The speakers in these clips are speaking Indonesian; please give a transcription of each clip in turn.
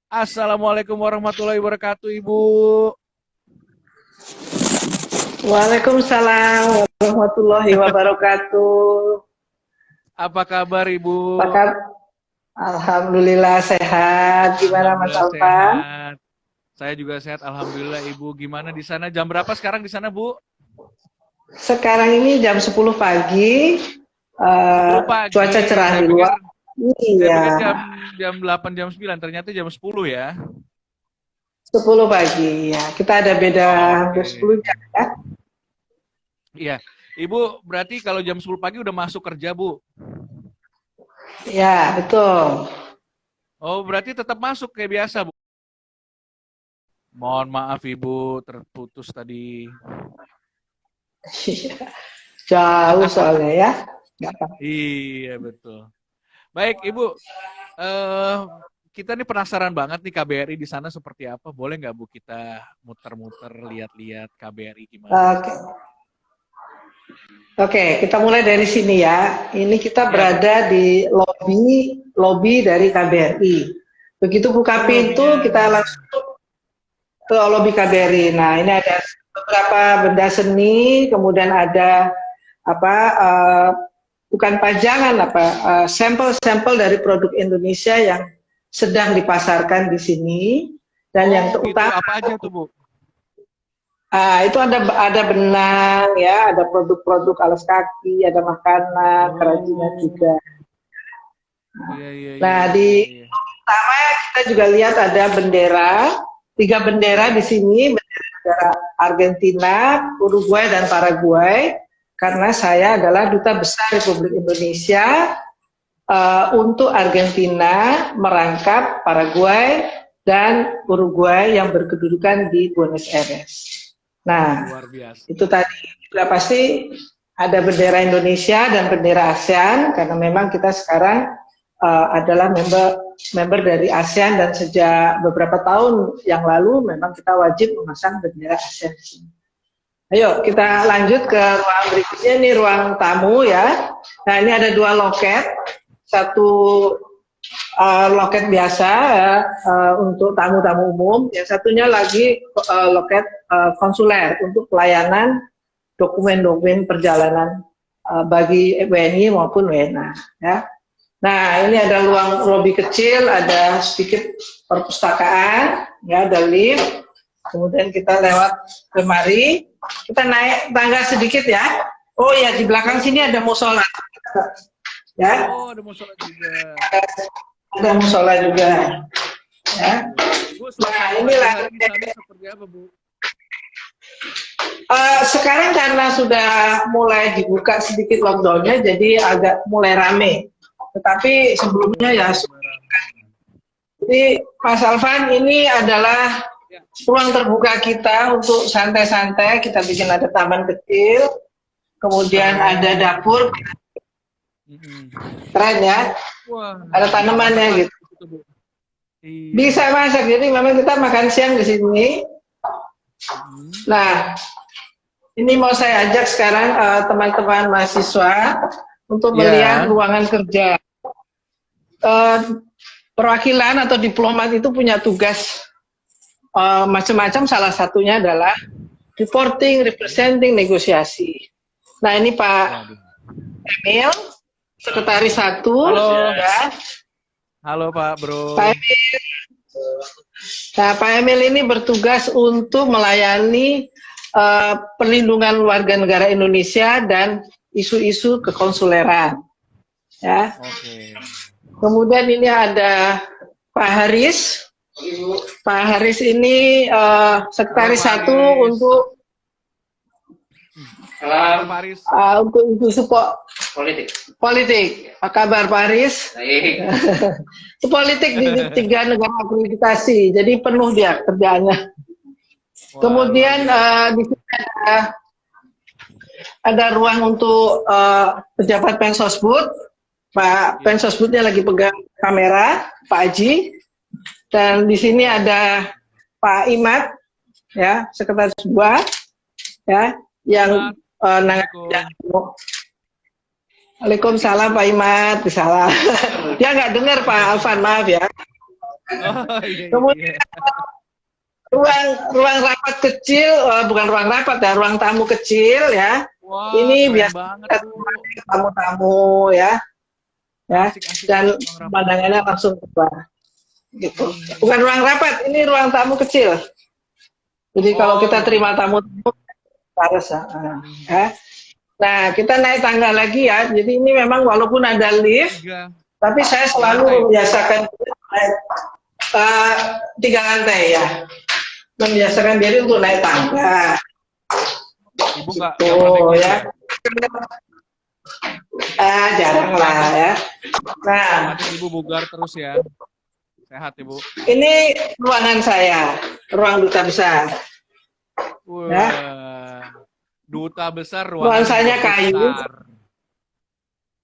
Assalamualaikum warahmatullahi wabarakatuh, Ibu. Waalaikumsalam warahmatullahi wabarakatuh. Apa kabar, Ibu? Pakar, Alhamdulillah sehat. Gimana Mas Alhamdulillah Alfa? sehat. Saya juga sehat, alhamdulillah, Ibu. Gimana di sana? Jam berapa sekarang di sana, Bu? Sekarang ini jam 10 pagi, 10 cuaca pagi. cerah Saya di pikir luar. saya Iya, pikir jam 8, jam 9. Ternyata jam 10 ya. 10 pagi. Ya, kita ada beda hampir Oke. 10 jam ya. Iya. Ibu, berarti kalau jam 10 pagi udah masuk kerja, Bu? Ya, betul. Oh, berarti tetap masuk kayak biasa, Bu? Mohon maaf, Ibu, terputus tadi. Jauh soalnya ya. Nggak apa. Iya, betul. Baik, Ibu. eh Kita nih penasaran banget nih KBRI di sana seperti apa. Boleh nggak Bu kita muter-muter lihat-lihat KBRI gimana? Oke, Oke, kita mulai dari sini ya. Ini kita Ya, berada di lobi dari KBRI. Begitu buka oh pintu, lobinya. kita langsung ke lobi KBRI. Nah, ini ada beberapa benda seni, kemudian ada apa? Bukan pajangan, sampel-sampel dari produk Indonesia yang sedang dipasarkan di sini. Dan yang Oh gitu, terutama apa aja tuh Bu? itu ada benang ya, ada produk-produk alas kaki, ada makanan, kerajinan Oh, juga. iya iya iya Nah, iya di iya. Iya. pertama kita juga lihat ada bendera, tiga bendera di sini, bendera Argentina, Uruguay dan Paraguay. Karena saya adalah duta besar Republik Indonesia untuk Argentina, merangkap Paraguay dan Uruguay yang berkedudukan di Buenos Aires. Nah, Luar biasa. itu tadi juga pasti ada bendera Indonesia dan bendera ASEAN karena memang kita sekarang adalah member dari ASEAN dan sejak beberapa tahun yang lalu memang kita wajib memasang bendera ASEAN. Ayo kita lanjut ke ruang berikutnya, ini ruang tamu ya. Nah, ini ada dua loket, satu loket biasa ya, untuk tamu-tamu umum, yang satunya lagi loket konsuler untuk pelayanan dokumen-dokumen perjalanan bagi WNI maupun WNA. Ya. Nah, ini ada ruang lobi kecil, ada sedikit perpustakaan, ya, ada lift. Kemudian kita lewat kemari, kita naik tangga sedikit ya. Oh ya, di belakang sini ada musola. Ya, Oh, ada musola juga. ada musola juga. Ya. Bu, Nah, suasana inilah. pagi-hari di sana seperti apa Bu? Sekarang karena sudah mulai dibuka sedikit lockdownnya, jadi agak mulai rame. Tetapi sebelumnya ya, Oh, jadi Mas Alvan ini adalah ya. ruang terbuka kita untuk santai-santai. Kita bikin ada taman kecil, kemudian ada dapur, Mm-mm. keren ya. Wah, Ada bisa masak tanamannya lagi gitu. gitu, Bu. Iya. Bisa masak, jadi memang kita makan siang di sini. Mm-mm. Nah, ini mau saya ajak sekarang teman-teman mahasiswa untuk melihat Ya. ruangan kerja. Perwakilan atau diplomat itu punya tugas macam-macam, salah satunya adalah reporting, representing, negosiasi. Nah, ini Pak Waduh. Emil, sekretaris satu. Halo. Ya. Halo Pak Pak Bro. Emil, nah, Pak Emil ini bertugas untuk melayani perlindungan warga negara Indonesia dan isu-isu kekonsuleran. Ya. Oke. Kemudian ini ada Pak Haris. Pak Haris ini sekretaris satu untuk Pak Faris. untuk isu politik. Apa kabar Pak Haris? Itu politik di tiga negara akreditasi, jadi penuh dia kerjaannya. Wah, Kemudian luar biasa. di sini ada ruang untuk pejabat Pensosbud. Pak Ya. Pensosbudnya lagi pegang kamera, Pak Aji. Dan di sini ada Pak Imad, ya, sekretaris buah, ya, yang Waalaikumsalam Pak Imad, salah. Dia nggak dengar Pak Alvan, maaf ya. Oh iya Kemudian iya. ruang ruang rapat kecil, bukan ruang rapat ya, ruang tamu kecil ya. Wah, Ini keren biasa banget, Bu. tamu-tamu ya, ya, Asik asik dan asik ruang rapatnya. pemandangannya langsung keluar gitu. Hmm. Bukan ruang rapat, ini ruang tamu kecil. Jadi kalau Oh, kita ruang terima tamu tamu. harus Hmm. ya. Nah, kita naik tangga lagi ya. Jadi ini memang walaupun ada lift, Tiga, tapi saya tiga lantai, selalu Bu. membiasakan naik 3 lantai ya. Membiasakan diri untuk naik tangga Ibu nggak pernah naik gitu lift ya. ya? Jarang lah Pantes, ya. Nah, pantes Ibu bugar terus ya. Sehat, Ibu. ini ruangan saya, ruang duta besar. Ya, Wah, duta besar, ruangan juga nuansanya kayu. besar.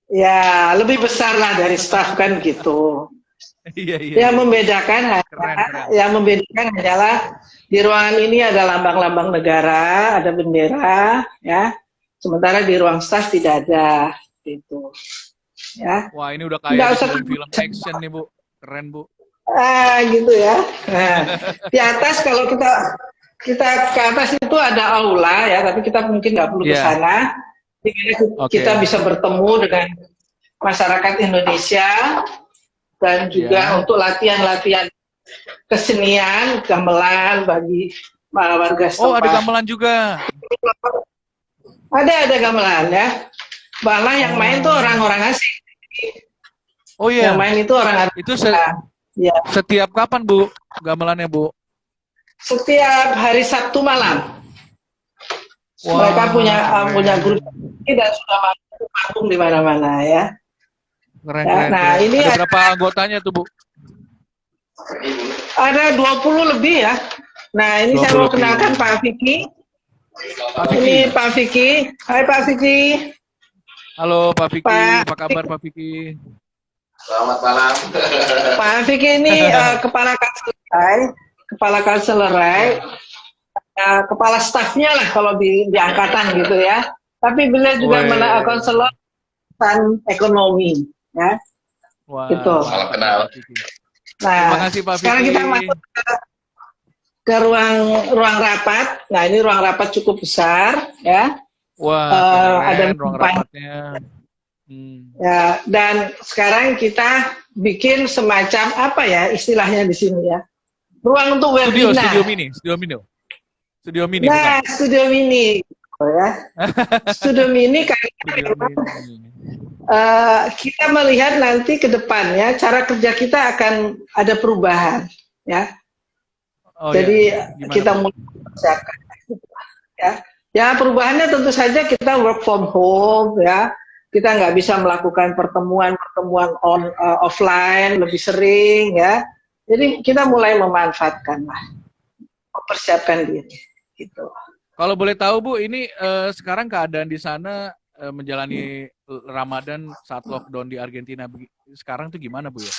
Ya, lebih besar lah dari staf kan gitu. Iya, iya, Yang iya. membedakan Keren, keren. yang membedakan adalah di ruangan ini ada lambang-lambang negara, ada bendera, ya. Sementara di ruang staf tidak ada, gitu. Ya, Wah, ini udah kayak nggak di usah film-film action nih, Bu. Keren, Bu. gitu ya. Nah, di atas kalau kita kita ke atas itu ada aula ya, tapi kita mungkin nggak perlu ke Iya, sana. Kita oke. bisa bertemu dengan masyarakat Indonesia dan juga Iya. untuk latihan-latihan kesenian, gamelan bagi warga Oh, ada setempat. gamelan juga. Ada gamelan ya. Malah yang main tuh Oh. orang-orang asing. Oh Yang iya, main itu orang itu Arab. Ya. setiap kapan, Bu? Gamelannya, Bu? Setiap hari Sabtu malam mereka punya Wah, punya grup keren. ini dan sudah manggung di mana-mana ya. Keren, Ya. keren, Nah, keren. ini Ada berapa anggotanya tuh, Bu? ada 20 lebih ya. Nah, ini saya 20 mau lebih. kenalkan Pak Vicky. Pak Ini Vicky. Pak Vicky. Hai Pak Vicky. Halo, Pak Vicky. Pak Apa kabar, Pak Vicky? Selamat malam. Pak Vicky ini kepala kanselerai, kepala stafnya lah kalau di angkatan gitu ya. Tapi beliau juga Weh. konselor dan ekonomi ya. Gitu. Wah, Salam mantap nih kenal. Pak Vicky. Terima Nah, kasih, Pak sekarang Vicky. kita masuk ke ruang rapat. Nah, ini ruang rapat cukup besar ya. Wah, Ada keren ruang meeting rapatnya. Hmm. ya, dan sekarang kita bikin semacam apa ya istilahnya di sini ya, ruang untuk Studio webinar. mini, studio mini bukan? Nah, studio mini, ya. Studio mini karena Studio mini. kita melihat nanti ke depannya cara kerja kita akan ada perubahan, ya. Oh Jadi ya, gimana, kita Bu? mulai persiapkan, ya. Ya perubahannya tentu saja kita work from home, ya. Kita nggak bisa melakukan pertemuan offline lebih sering, ya. Jadi kita mulai memanfaatkan lah, mempersiapkan diri, gitu. Kalau boleh tahu, Bu, ini sekarang keadaan di sana menjalani Ramadan saat lockdown di Argentina sekarang tuh gimana, Bu ya?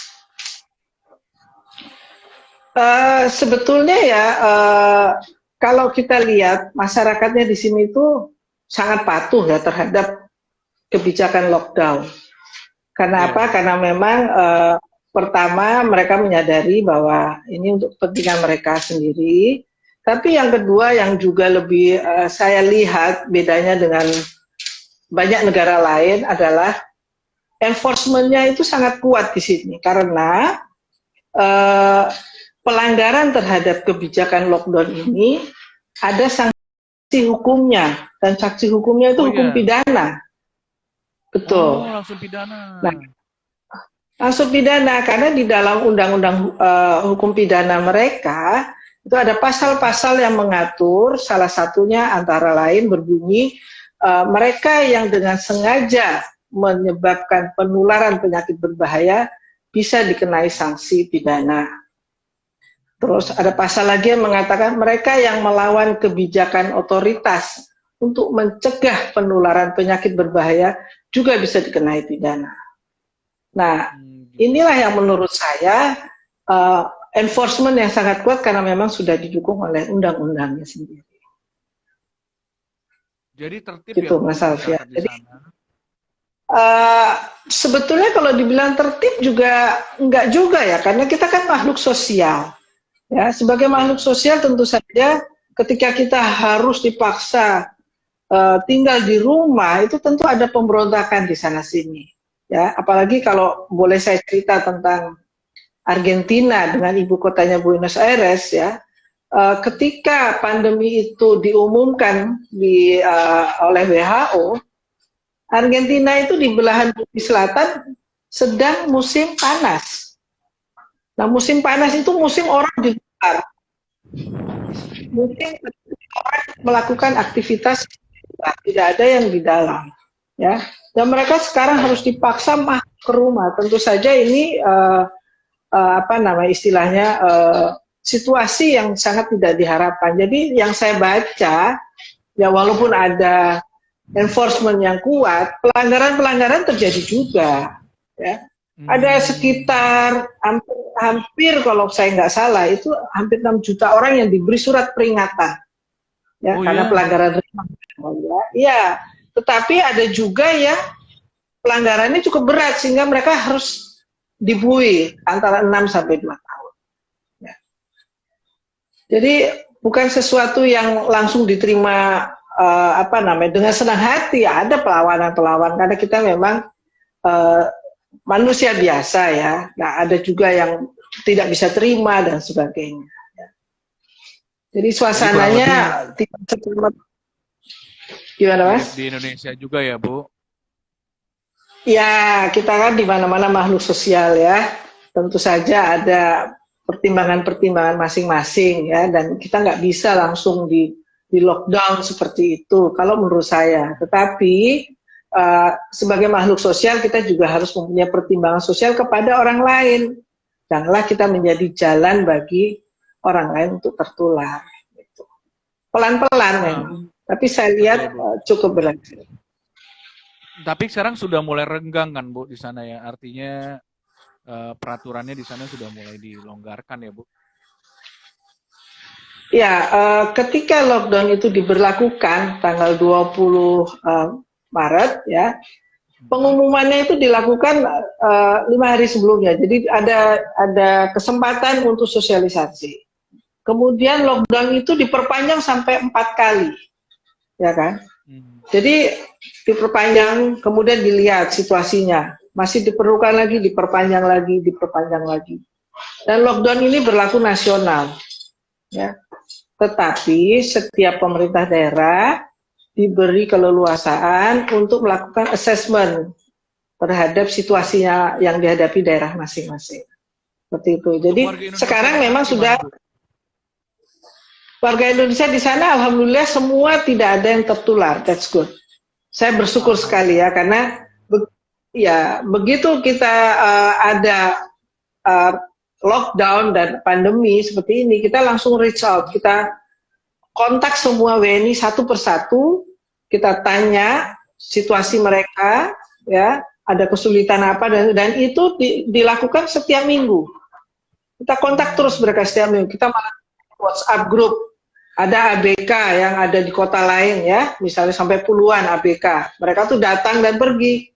Sebetulnya ya kalau kita lihat masyarakatnya di sini itu sangat patuh ya terhadap kebijakan lockdown. Karena apa? Karena memang pertama mereka menyadari bahwa ini untuk kepentingan mereka sendiri. Tapi yang kedua yang juga lebih saya lihat bedanya dengan banyak negara lain adalah enforcement-nya itu sangat kuat di sini karena pelanggaran terhadap kebijakan lockdown ini ada sanksi hukumnya dan sanksi hukumnya itu hukum pidana. Betul. Oh, langsung pidana. Nah, langsung pidana karena di dalam undang-undang hukum pidana mereka itu ada pasal-pasal yang mengatur, salah satunya antara lain berbunyi mereka yang dengan sengaja menyebabkan penularan penyakit berbahaya bisa dikenai sanksi pidana. Terus ada pasal lagi yang mengatakan mereka yang melawan kebijakan otoritas untuk mencegah penularan penyakit berbahaya juga bisa dikenai pidana. Nah, inilah yang menurut saya enforcement yang sangat kuat karena memang sudah didukung oleh undang-undangnya sendiri. Jadi tertib gitu, ya, Bu, Mas Alfian. masyarakat di sana. Eh, Sebetulnya kalau dibilang tertib juga enggak juga ya, karena kita kan makhluk sosial. Ya, sebagai makhluk Ya. sosial tentu saja ketika kita harus dipaksa tinggal di rumah itu tentu ada pemberontakan di sana sini. Ya, apalagi kalau boleh saya cerita tentang Argentina dengan ibu kotanya Buenos Aires ya. Ketika pandemi itu diumumkan oleh WHO, Argentina itu di belahan bumi selatan sedang musim panas. Nah, musim panas itu musim orang di luar, musim orang melakukan aktivitas, tidak ada yang di dalam, ya. Dan mereka sekarang harus Ya. dipaksa masuk ke rumah. Tentu saja ini apa nama istilahnya situasi yang sangat tidak diharapkan. Jadi yang saya baca, ya walaupun ada enforcement yang kuat, pelanggaran-pelanggaran terjadi juga. Ya. Ada Hmm. sekitar hampir kalau saya nggak salah itu hampir 6 juta orang yang diberi surat peringatan ya Oh karena ya. pelanggaran ringan. Ya, tetapi ada juga yang pelanggarannya cukup berat sehingga mereka harus dibui antara 6 sampai 2 tahun. Ya. Jadi bukan sesuatu yang langsung diterima apa namanya dengan senang hati. Ada perlawanan-perlawanan karena kita memang uh, manusia biasa ya. Nah, ada juga yang tidak bisa terima dan sebagainya. Jadi Jadi kurang suasananya lebih tidak seperti gimana mirip Mas? di Indonesia juga ya, Bu? Ya, kita kan di mana-mana makhluk sosial ya. Tentu saja ada pertimbangan-pertimbangan masing-masing ya, dan kita nggak bisa langsung di lockdown seperti itu. Kalau menurut saya, tetapi sebagai makhluk sosial kita juga harus mempunyai pertimbangan sosial kepada orang lain. Janganlah kita menjadi jalan bagi orang lain untuk tertular. Gitu. Pelan-pelan Nah, memang. Tapi saya lihat betul, Bu. cukup berhasil. Tapi sekarang sudah mulai renggang kan, Bu, di sana ya. Artinya peraturannya di sana sudah mulai dilonggarkan ya, Bu. Ya, ketika lockdown itu diberlakukan tanggal 20 Maret ya, Mhm. pengumumannya itu dilakukan 5 hari sebelumnya. Jadi ada kesempatan untuk sosialisasi. Kemudian lockdown itu diperpanjang sampai 4 kali, ya kan? Hmm. Jadi diperpanjang, kemudian dilihat situasinya. Masih diperlukan lagi, diperpanjang lagi, diperpanjang lagi. Dan lockdown ini berlaku nasional, ya. Tetapi setiap pemerintah daerah diberi keleluasaan untuk melakukan assessment terhadap situasinya yang dihadapi daerah masing-masing. Seperti itu. Untuk Jadi warga Indonesia di sekarang sana memang gimana, sudah Bu? warga Indonesia di sana alhamdulillah semua tidak ada yang tertular. That's good. Saya bersyukur sekali ya Alhamdulillah. karena ya begitu kita ada uh, lockdown dan pandemi seperti ini, kita langsung reach out, kita kontak semua WNI satu persatu, kita tanya situasi mereka, ya ada kesulitan apa dan itu dilakukan setiap minggu. Kita kontak terus Hmm. mereka setiap minggu. Kita WhatsApp grup. Ada ABK yang ada di kota lain ya, misalnya sampai puluhan ABK. Mereka tuh datang dan pergi.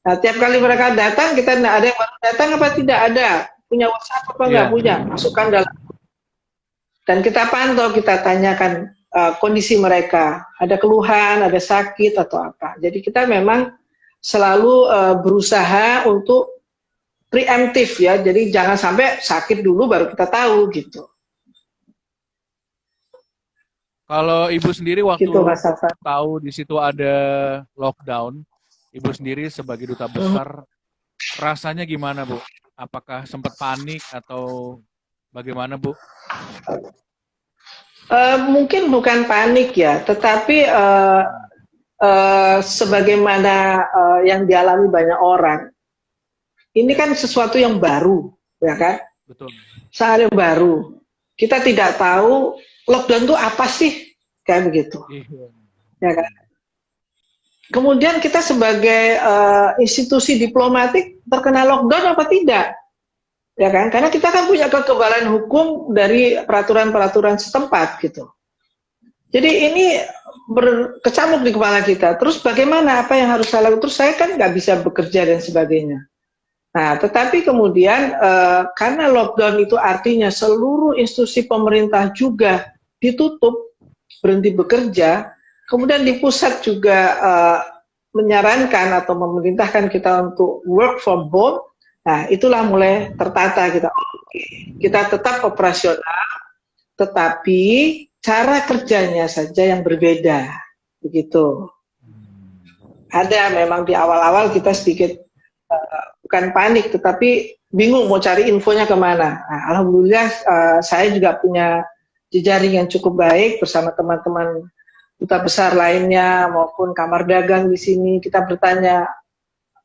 Nah, tiap kali mereka datang, kita ada yang baru datang apa tidak ada. Punya WhatsApp apa enggak Iya. punya. Masukkan dalam. Dan kita pantau, kita tanyakan kondisi mereka. Ada keluhan, ada sakit atau apa. Jadi kita memang selalu berusaha untuk preemptif ya. Jadi jangan sampai sakit dulu baru kita tahu gitu. Kalau Ibu sendiri waktu Gitu Mas Safan. tahu di situ ada lockdown, Ibu sendiri sebagai duta besar, rasanya gimana, Bu? Apakah sempat panik atau bagaimana, Bu? Mungkin bukan panik ya, tetapi sebagaimana yang dialami banyak orang, ini Ya, kan sesuatu yang baru, ya kan? betul. Sangat yang baru. Kita tidak tahu lockdown itu apa sih, kayak begitu, Iya. ya kan? Kemudian kita sebagai institusi diplomatik terkena lockdown apa tidak, ya kan? Karena kita kan punya kekebalan hukum dari peraturan-peraturan setempat gitu. Jadi ini berkecamuk di kepala kita. Terus bagaimana, apa yang harus saya lakukan? Terus saya kan nggak bisa bekerja dan sebagainya. Nah, tetapi kemudian karena lockdown itu artinya seluruh institusi pemerintah juga ditutup, berhenti bekerja, kemudian di pusat juga menyarankan atau memerintahkan kita untuk work from home. Nah, itulah mulai tertata kita. Kita tetap operasional, tetapi cara kerjanya saja yang berbeda, begitu. Ada memang di awal-awal kita sedikit bukan panik, tetapi bingung mau cari infonya kemana. Nah, alhamdulillah saya juga punya jejaring yang cukup baik bersama teman-teman duta besar lainnya maupun kamar dagang di sini. Kita bertanya,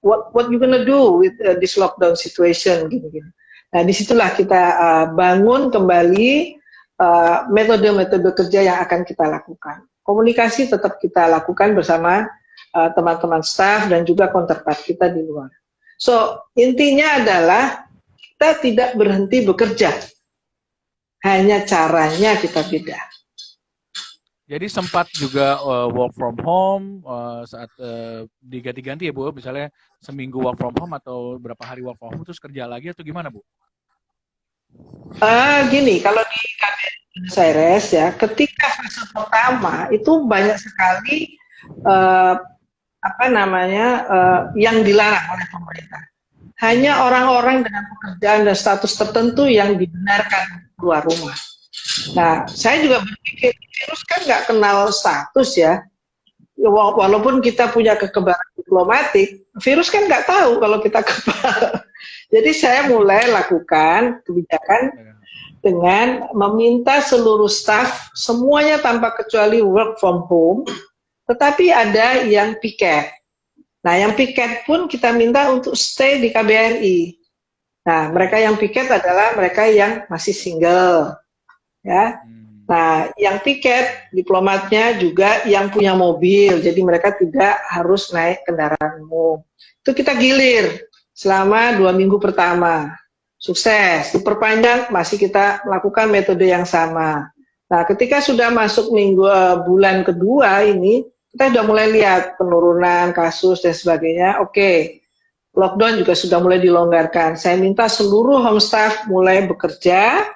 what you gonna do with this lockdown situation, gini-gini. Nah, disitulah kita bangun kembali metode-metode kerja yang akan kita lakukan. Komunikasi tetap kita lakukan bersama teman-teman staff dan juga counterpart kita di luar. So, intinya adalah kita tidak berhenti bekerja. Hanya caranya kita beda. Jadi sempat juga work from home saat diganti-ganti ya Bu, misalnya seminggu work from home atau berapa hari work from home terus kerja lagi atau gimana Bu? Gini, kalau di KBRI Buenos Aires ya, ketika fase pertama itu banyak sekali yang dilarang oleh pemerintah. Hanya orang-orang dengan pekerjaan dan status tertentu yang dibenarkan keluar rumah. Nah, saya juga berpikir virus kan nggak kenal status ya. Walaupun kita punya kekebalan diplomatik, virus kan nggak tahu kalau kita kebal. Jadi saya mulai lakukan kebijakan dengan meminta seluruh staf semuanya tanpa kecuali work from home, tetapi ada yang piket. Nah, yang piket pun kita minta untuk stay di KBRI. Nah, mereka yang piket adalah mereka yang masih single, ya. Nah, yang piket diplomatnya juga yang punya mobil, jadi mereka tidak harus naik kendaraan umum. Itu kita gilir selama 2 minggu pertama. Sukses, diperpanjang masih kita melakukan metode yang sama. Nah, ketika sudah masuk bulan kedua ini, kita sudah mulai lihat penurunan kasus dan sebagainya. Oke, lockdown juga sudah mulai dilonggarkan. Saya minta seluruh home staff mulai bekerja,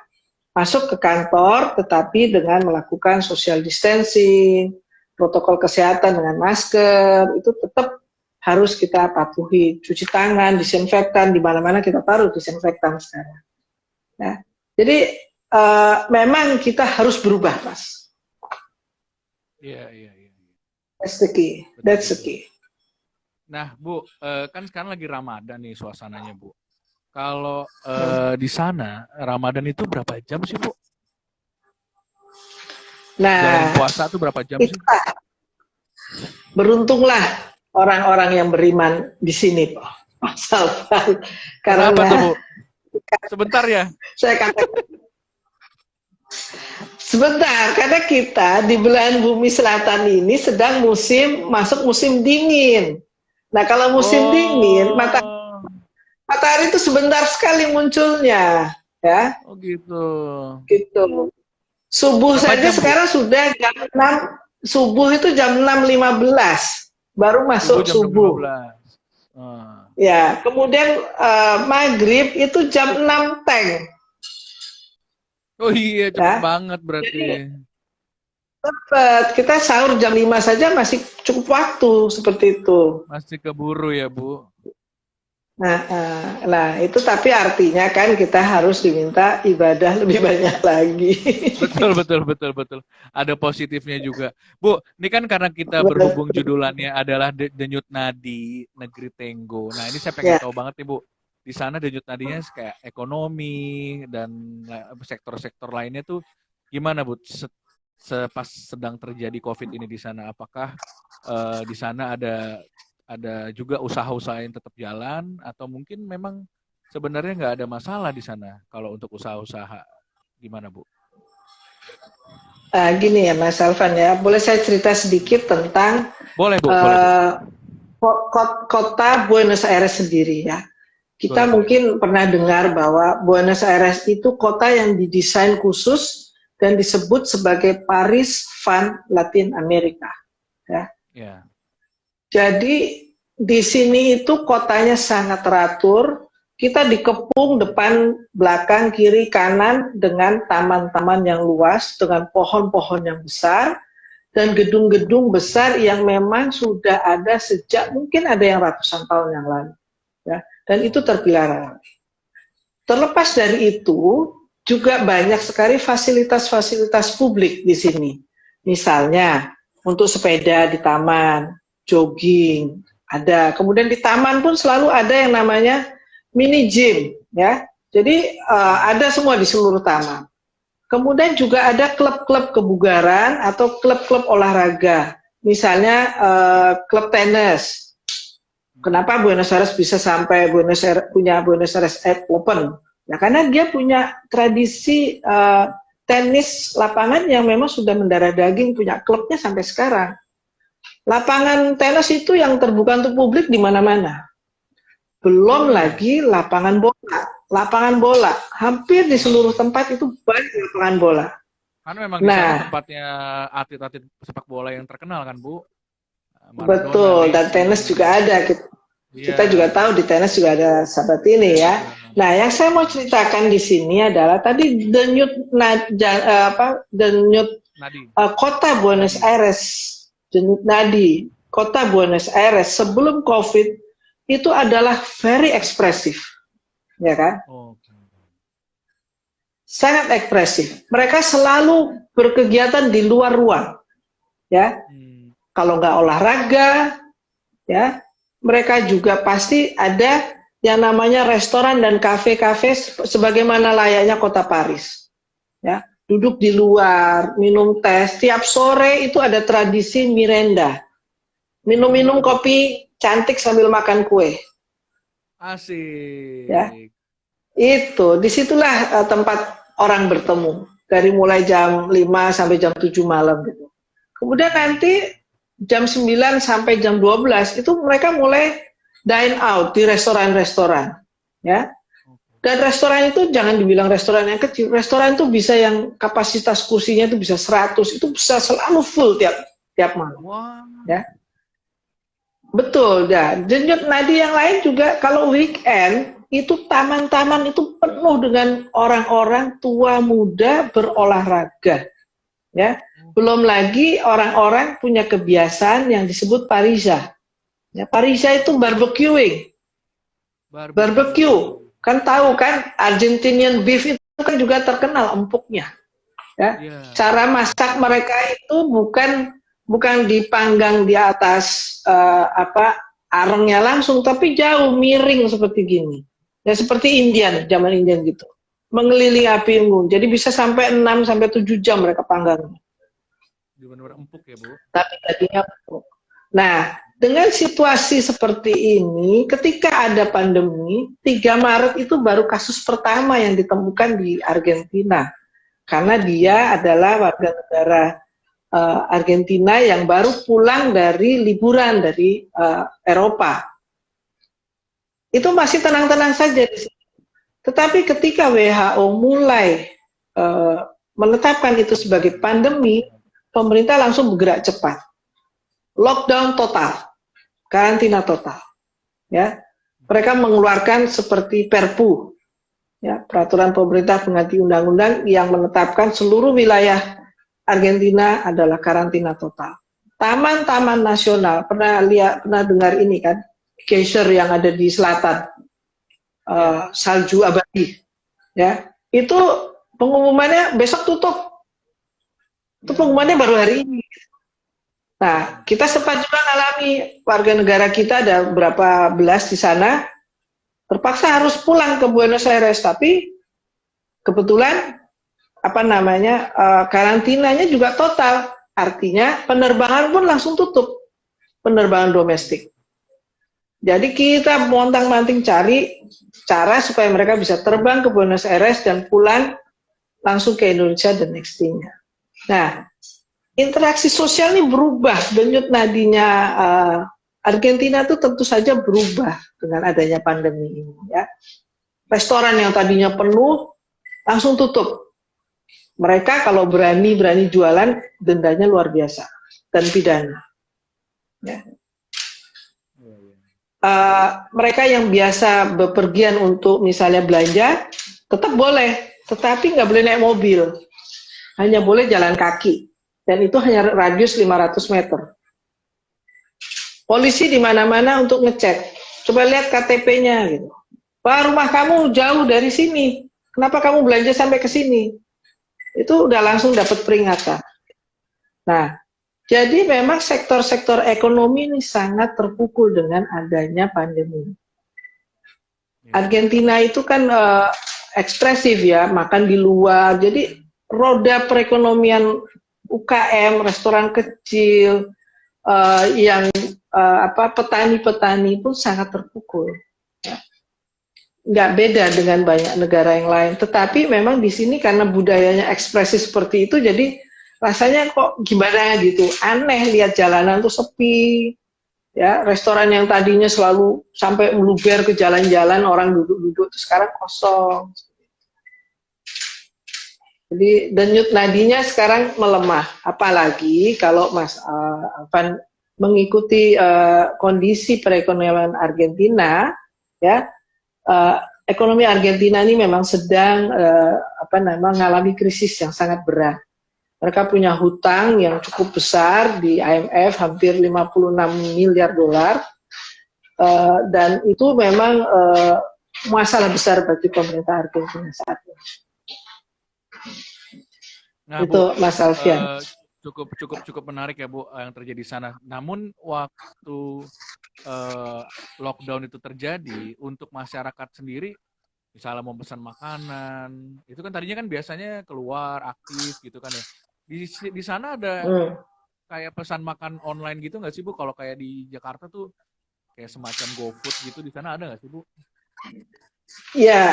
masuk ke kantor, tetapi dengan melakukan social distancing, protokol kesehatan dengan masker, itu tetap harus kita patuhi. Cuci tangan, disinfektan, di mana-mana kita taruh disinfektan sekarang. Ya. Jadi memang kita harus berubah, Mas. Iya. That's the key. That's the key. Nah, Bu, kan sekarang lagi Ramadan nih suasananya, Bu. Kalau di sana Ramadan itu berapa jam sih, Bu? Nah, jalan puasa itu berapa jam sih? Beruntunglah orang-orang yang beriman di sini, Pak Salvan. Karena kenapa tuh, Bu? Sebentar ya. Saya katakan sebentar, karena kita di belahan bumi selatan ini sedang masuk musim dingin. Nah, kalau musim dingin, matahari itu sebentar sekali munculnya, ya. Oh gitu. Gitu. Subuh saja sekarang sudah jam 6, subuh itu jam 6.15, baru masuk subuh. Ya, kemudian maghrib itu jam 6 teng. Oh iya, cepet banget berarti. Cepet, kita sahur jam 5 saja masih cukup waktu seperti itu. Masih keburu ya, Bu. Nah, itu tapi artinya kan kita harus diminta ibadah lebih banyak lagi. Betul. Ada positifnya juga. Bu, ini kan karena kita berhubung judulnya adalah Denyut Nadi Negeri Tenggo. Nah, ini saya pengen tahu banget nih, Bu. Di sana denyut nadinya kayak ekonomi dan sektor-sektor lainnya tuh gimana, Bu? Pas sedang terjadi COVID ini di sana, apakah di sana ada juga usaha-usaha yang tetap jalan atau mungkin memang sebenarnya nggak ada masalah di sana kalau untuk usaha-usaha, gimana, Bu? Gini ya, Mas Alvan ya, boleh saya cerita sedikit tentang boleh, Bu. Kota Buenos Aires sendiri ya. Kita mungkin pernah dengar bahwa Buenos Aires itu kota yang didesain khusus dan disebut sebagai Paris Fund Latin America. Ya. Ya. Jadi di sini itu kotanya sangat teratur. Kita dikepung depan, belakang, kiri, kanan dengan taman-taman yang luas, dengan pohon-pohon yang besar, dan gedung-gedung besar yang memang sudah ada sejak mungkin ada yang ratusan tahun yang lalu. Ya. Dan itu terpelihara. Terlepas dari itu, juga banyak sekali fasilitas-fasilitas publik di sini. Misalnya, untuk sepeda di taman, jogging, ada. Kemudian di taman pun selalu ada yang namanya mini gym, ya. Jadi ada semua di seluruh taman. Kemudian juga ada klub-klub kebugaran atau klub-klub olahraga. Misalnya klub tenis. Kenapa Buenos Aires bisa sampai punya Buenos Aires Open? Ya karena dia punya tradisi tenis lapangan yang memang sudah mendarah daging, punya klubnya sampai sekarang. Lapangan tenis itu yang terbuka untuk publik di mana-mana. Belum lagi lapangan bola. Lapangan bola, hampir di seluruh tempat itu banyak lapangan bola. Karena memang di sana tempatnya atlet-atlet sepak bola yang terkenal kan, Bu? Maradona, Betul, dan Messi. tenis juga ada. Kita juga tahu di tenis juga ada sahabat ini ya. Nah, yang saya mau ceritakan di sini adalah tadi denyut kota Buenos Aires, denyut nadi kota Buenos Aires sebelum COVID itu adalah very ekspresif, ya kan? Sangat ekspresif. Mereka selalu berkegiatan di luar ruang, ya. Kalau nggak olahraga, ya. Mereka juga pasti ada yang namanya restoran dan kafe-kafe sebagaimana layaknya kota Paris. Ya, duduk di luar, minum teh. Setiap sore itu ada tradisi merenda. Minum-minum kopi cantik sambil makan kue. Asik. Ya. Itu, disitulah tempat orang bertemu. Dari mulai jam 5 sampai jam 7 malam gitu. Kemudian nanti jam 9 sampai jam 12 itu mereka mulai dine out di restoran-restoran, ya. Dan restoran itu jangan dibilang restoran yang kecil, restoran itu bisa yang kapasitas kursinya itu bisa 100, itu bisa selalu full tiap malam. Ya. Betul, ya. Denyut nadi yang lain juga kalau weekend itu taman-taman itu penuh dengan orang-orang tua muda berolahraga, ya. Belum lagi orang-orang punya kebiasaan yang disebut parisa. Ya, parisa itu barbecuing. Barbecue. Kan tahu kan Argentinian beef itu kan juga terkenal empuknya. Ya. Cara masak mereka itu bukan dipanggang di atas arengnya langsung, tapi jauh miring seperti gini. Ya seperti Indian, zaman Indian gitu. Mengelilingi api unggun. Jadi bisa sampai 6 sampai 7 jam mereka panggangnya. Benar-benar empuk ya, Bu. Tapi tadinya empuk. Nah, dengan situasi seperti ini, ketika ada pandemi, 3 Maret itu baru kasus pertama yang ditemukan di Argentina. Karena dia adalah warga negara Argentina yang baru pulang dari liburan dari Eropa. Itu masih tenang-tenang saja di sini. Tetapi ketika WHO mulai menetapkan itu sebagai pandemi, pemerintah langsung bergerak cepat, lockdown total, karantina total, ya. Mereka mengeluarkan seperti Perpu, ya, peraturan pemerintah pengganti undang-undang yang menetapkan seluruh wilayah Argentina adalah karantina total. Taman-taman nasional, pernah dengar ini kan, geyser yang ada di selatan, salju abadi, ya, itu pengumumannya besok tutup. Itu pengumumannya baru hari ini. Nah, kita sempat juga mengalami warga negara kita ada berapa belas di sana terpaksa harus pulang ke Buenos Aires, tapi kebetulan karantinanya juga total. Artinya penerbangan pun langsung tutup, penerbangan domestik. Jadi kita montang-manting cari cara supaya mereka bisa terbang ke Buenos Aires dan pulang langsung ke Indonesia the next day-nya. Nah, interaksi sosial ini berubah, denyut nadinya Argentina itu tentu saja berubah dengan adanya pandemi ini. Ya. Restoran yang tadinya penuh langsung tutup, Mereka kalau berani jualan, dendanya luar biasa dan pidana. Ya. Mereka yang biasa bepergian untuk misalnya belanja, tetap boleh, tetapi nggak boleh naik mobil, hanya boleh jalan kaki, dan itu hanya radius 500 meter. Polisi di mana-mana untuk ngecek, coba lihat KTP-nya gitu. Wah, rumah kamu jauh dari sini, kenapa kamu belanja sampai ke sini? Itu udah langsung dapat peringatan. Nah, jadi memang sektor-sektor ekonomi ini sangat terpukul dengan adanya pandemi. Argentina itu kan ekspresif ya, makan di luar. Jadi roda perekonomian UKM, restoran kecil, yang petani-petani pun sangat terpukul. Ya. Nggak beda dengan banyak negara yang lain. Tetapi memang di sini karena budayanya ekspresif seperti itu, jadi rasanya kok gimana gitu, aneh lihat jalanan tuh sepi. Ya, restoran yang tadinya selalu sampai meluber ke jalan-jalan, orang duduk-duduk, itu sekarang kosong. Jadi denyut nadinya sekarang melemah. Apalagi kalau Mas Afan mengikuti kondisi perekonomian Argentina, ya. Ekonomi Argentina ini memang sedang mengalami krisis yang sangat berat. Mereka punya hutang yang cukup besar di IMF, hampir 56 miliar dolar, dan itu memang masalah besar bagi pemerintah Argentina saat ini. Nah, itu Bu, Mas Alfian. cukup menarik ya Bu yang terjadi di sana. Namun waktu lockdown itu terjadi, untuk masyarakat sendiri, misalnya mau pesan makanan, itu kan tadinya kan biasanya keluar aktif gitu kan ya. Di sana ada kayak pesan makan online gitu nggak sih Bu? Kalau kayak di Jakarta tuh kayak semacam GoFood gitu, di sana ada nggak sih Bu? Ya,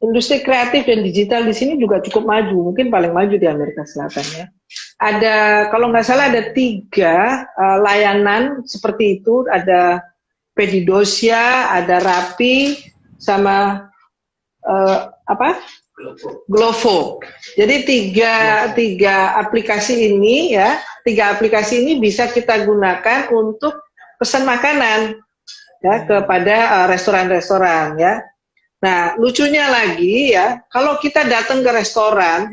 industri kreatif dan digital di sini juga cukup maju, mungkin paling maju di Amerika Selatan ya. Ada, kalau nggak salah ada 3 layanan seperti itu, ada Pedidosia, ada Rappi, sama Glovo. Jadi tiga aplikasi ini ya, 3 aplikasi ini bisa kita gunakan untuk pesan makanan ya kepada restoran-restoran ya. Nah, lucunya lagi ya, kalau kita datang ke restoran,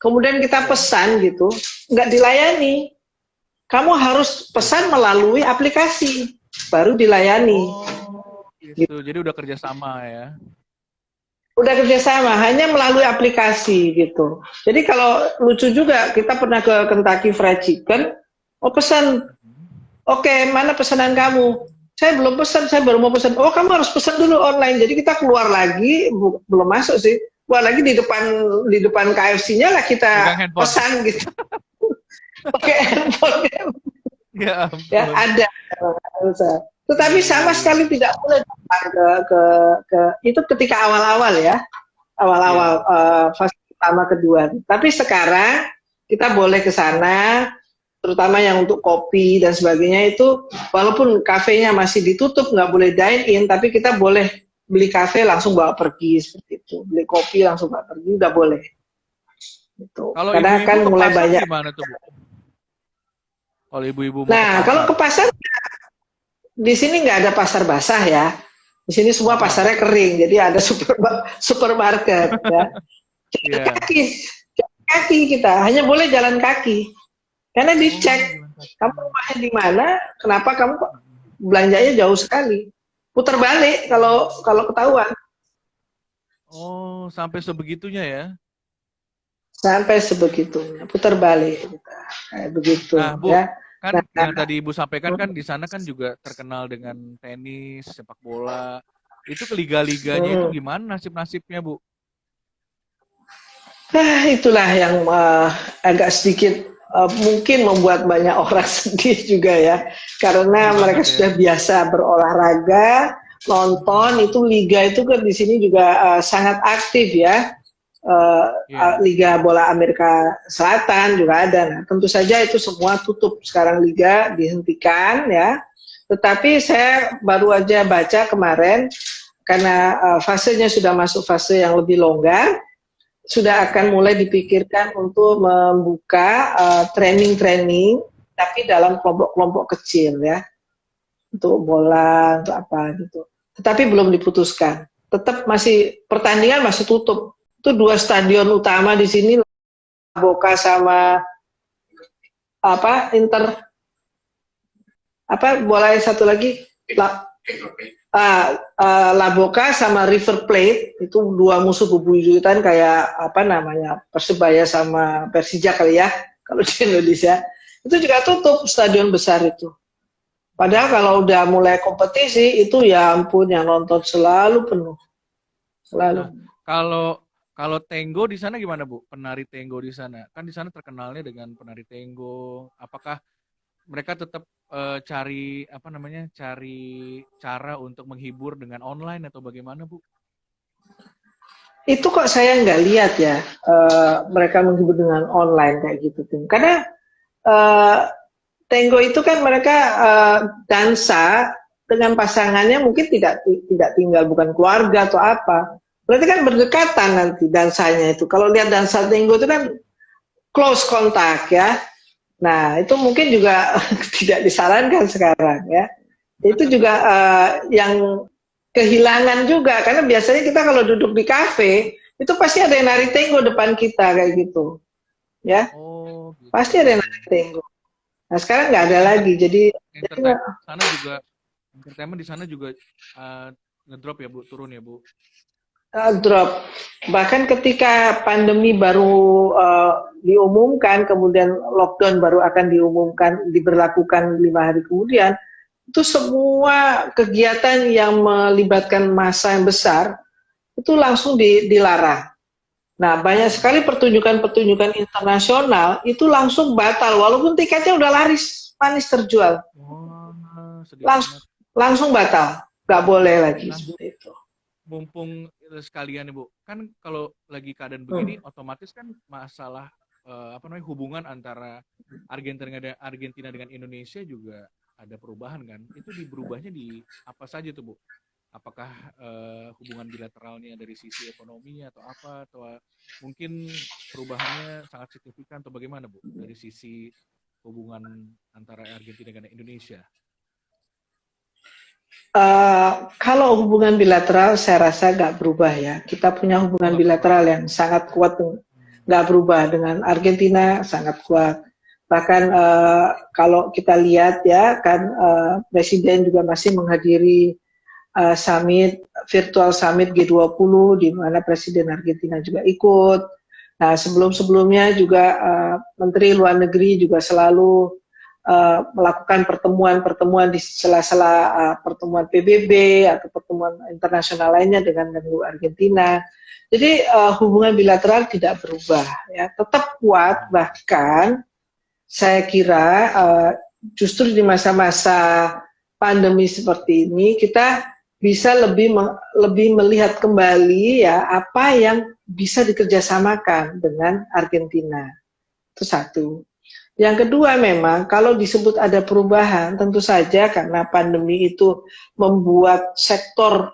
kemudian kita pesan gitu, nggak dilayani. Kamu harus pesan melalui aplikasi, baru dilayani. Oh, gitu. Jadi udah kerjasama ya? Udah kerjasama, hanya melalui aplikasi gitu. Jadi kalau lucu juga, kita pernah ke Kentucky Fried Chicken, pesan, oke, mana pesanan kamu? Saya belum pesan, saya baru mau pesan. Oh, kamu harus pesan dulu online. Jadi kita keluar lagi, belum masuk sih, keluar lagi di depan KFC-nya lah kita pesan gitu. Pakai handphone. Ya, ada. Tetapi sama sekali tidak boleh ke itu ketika awal-awal ya, fase pertama kedua. Tapi sekarang kita boleh ke sana, terutama yang untuk kopi dan sebagainya itu, walaupun kafenya masih ditutup, nggak boleh dine in, tapi kita boleh beli kafe langsung bawa pergi seperti itu, beli kopi langsung bawa pergi, udah boleh. Gitu. Kalau karena ibu-ibu kan mulai banyak. Gimana tuh, Bu? Kalau ibu-ibu kalau ke pasar di sini nggak ada pasar basah ya. Di sini semua pasarnya kering, jadi ada supermarket ya. Jalan kaki kita hanya boleh jalan kaki. Karena dicek kamu rumahnya di mana, kenapa kamu kok belanjanya jauh sekali. Putar balik kalau ketahuan. Oh, sampai sebegitunya ya? Sampai sebegitunya, putar balik kayak begitu. Nah, Bu, ya. Kan yang tadi Ibu sampaikan kan di sana kan juga terkenal dengan tenis, sepak bola. Itu ke liga-liganya itu gimana nasib-nasibnya, Bu? Itulah yang agak sedikit mungkin membuat banyak orang sedih juga ya. Karena mereka sudah biasa berolahraga, nonton, itu liga itu kan di sini juga sangat aktif ya. Liga bola Amerika Selatan juga ada. Nah, tentu saja itu semua tutup sekarang, liga dihentikan ya. Tetapi saya baru aja baca kemarin karena fasenya sudah masuk fase yang lebih longgar, sudah akan mulai dipikirkan untuk membuka training-training, tapi dalam kelompok-kelompok kecil ya, untuk bola, untuk apa gitu. Tetapi belum diputuskan. Tetap masih pertandingan masih tutup. Itu 2 stadion utama di sini, Boca sama bola satu lagi La Boca sama River Plate, itu 2 musuh bebuyutan kayak Persebaya sama Persija kali ya kalau di Indonesia. Itu juga tutup stadion besar itu. Padahal kalau udah mulai kompetisi itu ya ampun, yang nonton selalu penuh. Selalu. Nah, kalau tango di sana gimana, Bu? Penari tango di sana. Kan di sana terkenalnya dengan penari tango. Apakah mereka tetap cari cara untuk menghibur dengan online atau bagaimana, Bu? Itu kok saya nggak lihat ya mereka menghibur dengan online kayak gitu, Tim. Karena tango itu kan mereka dansa dengan pasangannya, mungkin tidak tinggal, bukan keluarga atau apa. Berarti kan berdekatan nanti dansanya itu. Kalau lihat dansa tango itu kan close contact ya. Nah itu mungkin juga tidak disarankan sekarang ya. Itu juga yang kehilangan juga, karena biasanya kita kalau duduk di kafe itu pasti ada yang nari tango depan kita kayak gitu ya. Oh, gitu. Pasti ada yang nari tango. Nah sekarang nggak ada lagi, jadi entertainment di sana juga ngedrop ya, Bu, turun ya, Bu. Drop. Bahkan ketika pandemi baru diumumkan, kemudian lockdown baru akan diberlakukan 5 hari kemudian, itu semua kegiatan yang melibatkan massa yang besar itu langsung dilarang. Nah, banyak sekali pertunjukan-pertunjukan internasional itu langsung batal, walaupun tiketnya udah manis terjual. Langsung batal, nggak boleh lagi seperti itu. Mumpung sekalian, Ibu, kan kalau lagi keadaan begini, otomatis kan masalah hubungan antara Argentina dengan Indonesia juga ada perubahan kan? Itu berubahnya di apa saja tuh, Bu? Apakah hubungan bilateralnya dari sisi ekonominya atau mungkin perubahannya sangat signifikan atau bagaimana, Bu, dari sisi hubungan antara Argentina dengan Indonesia? Kalau hubungan bilateral saya rasa nggak berubah ya. Kita punya hubungan bilateral yang sangat kuat, nggak berubah. Dengan Argentina sangat kuat. Bahkan kalau kita lihat ya kan, Presiden juga masih menghadiri virtual summit G20 di mana Presiden Argentina juga ikut. Nah sebelum-sebelumnya juga Menteri Luar Negeri juga selalu melakukan pertemuan-pertemuan di sela-sela pertemuan PBB atau pertemuan internasional lainnya dengan Menlu Argentina. Jadi hubungan bilateral tidak berubah, ya, tetap kuat. Bahkan saya kira justru di masa-masa pandemi seperti ini kita bisa lebih melihat kembali ya apa yang bisa dikerjasamakan dengan Argentina. Itu satu. Yang kedua, memang kalau disebut ada perubahan, tentu saja karena pandemi itu membuat sektor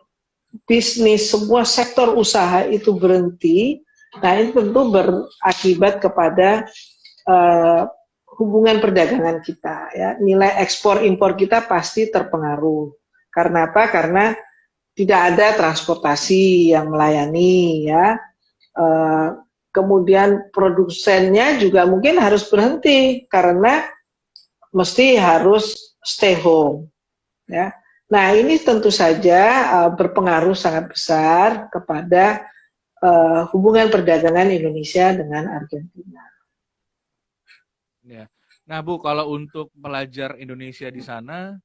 bisnis, semua sektor usaha itu berhenti. Nah, ini tentu berakibat kepada hubungan perdagangan kita. Ya. Nilai ekspor impor kita pasti terpengaruh. Karena apa? Karena tidak ada transportasi yang melayani, ya. Kemudian produsennya juga mungkin harus berhenti karena mesti harus stay home, ya. Nah, ini tentu saja berpengaruh sangat besar kepada hubungan perdagangan Indonesia dengan Argentina. Ya. Nah, Bu, kalau untuk pelajar Indonesia di sana,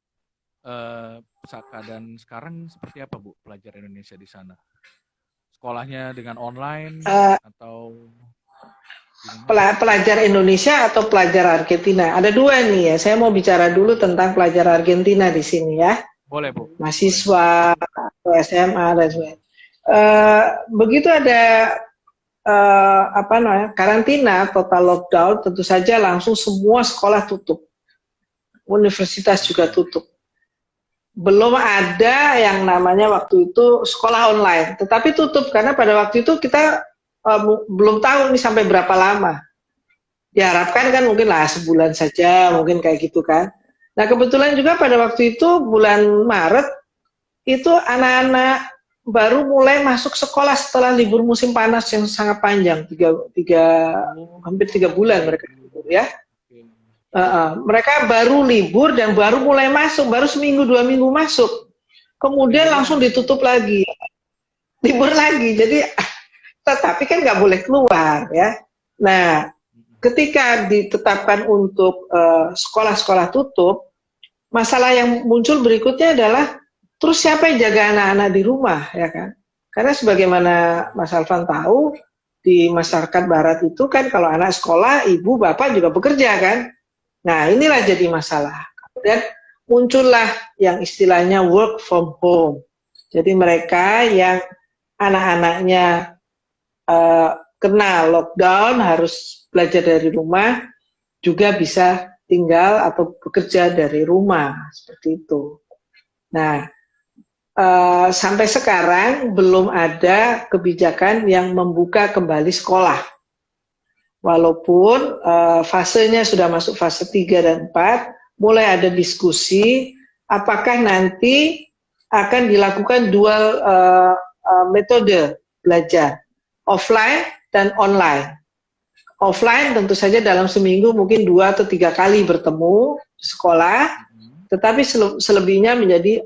keadaan sekarang seperti apa, Bu, pelajar Indonesia di sana? Sekolahnya dengan online atau pelajar Indonesia atau pelajar Argentina? Ada dua nih ya. Saya mau bicara dulu tentang pelajar Argentina di sini ya. Boleh, Bu. Mahasiswa atau SMA dan sebagainya. Begitu ada karantina, total lockdown, tentu saja langsung semua sekolah tutup. Universitas juga tutup. belum ada yang namanya waktu itu sekolah online, tetapi tutup karena pada waktu itu kita belum tahu nih sampai berapa lama. Diharapkan kan mungkin lah sebulan saja, mungkin kayak gitu kan. Nah kebetulan juga pada waktu itu bulan Maret itu anak-anak baru mulai masuk sekolah setelah libur musim panas yang sangat panjang, hampir 3 bulan mereka libur ya. Mereka baru libur dan baru mulai masuk, baru seminggu 2 minggu masuk, kemudian langsung ditutup lagi, libur lagi. Jadi tetapi kan nggak boleh keluar ya. Nah ketika ditetapkan untuk sekolah-sekolah tutup, masalah yang muncul berikutnya adalah terus siapa yang jaga anak-anak di rumah ya kan? Karena sebagaimana Mas Alvan tahu di masyarakat Barat itu kan kalau anak sekolah, ibu bapak juga bekerja kan? Nah inilah jadi masalah. Kemudian muncullah yang istilahnya work from home. Jadi mereka yang anak-anaknya kena lockdown harus belajar dari rumah juga bisa tinggal atau bekerja dari rumah seperti itu. Nah sampai sekarang belum ada kebijakan yang membuka kembali sekolah. Walaupun fasenya sudah masuk fase 3 dan 4, mulai ada diskusi apakah nanti akan dilakukan dual metode belajar, offline dan online. Offline tentu saja dalam seminggu mungkin 2 atau 3 kali bertemu di sekolah, tetapi selebihnya menjadi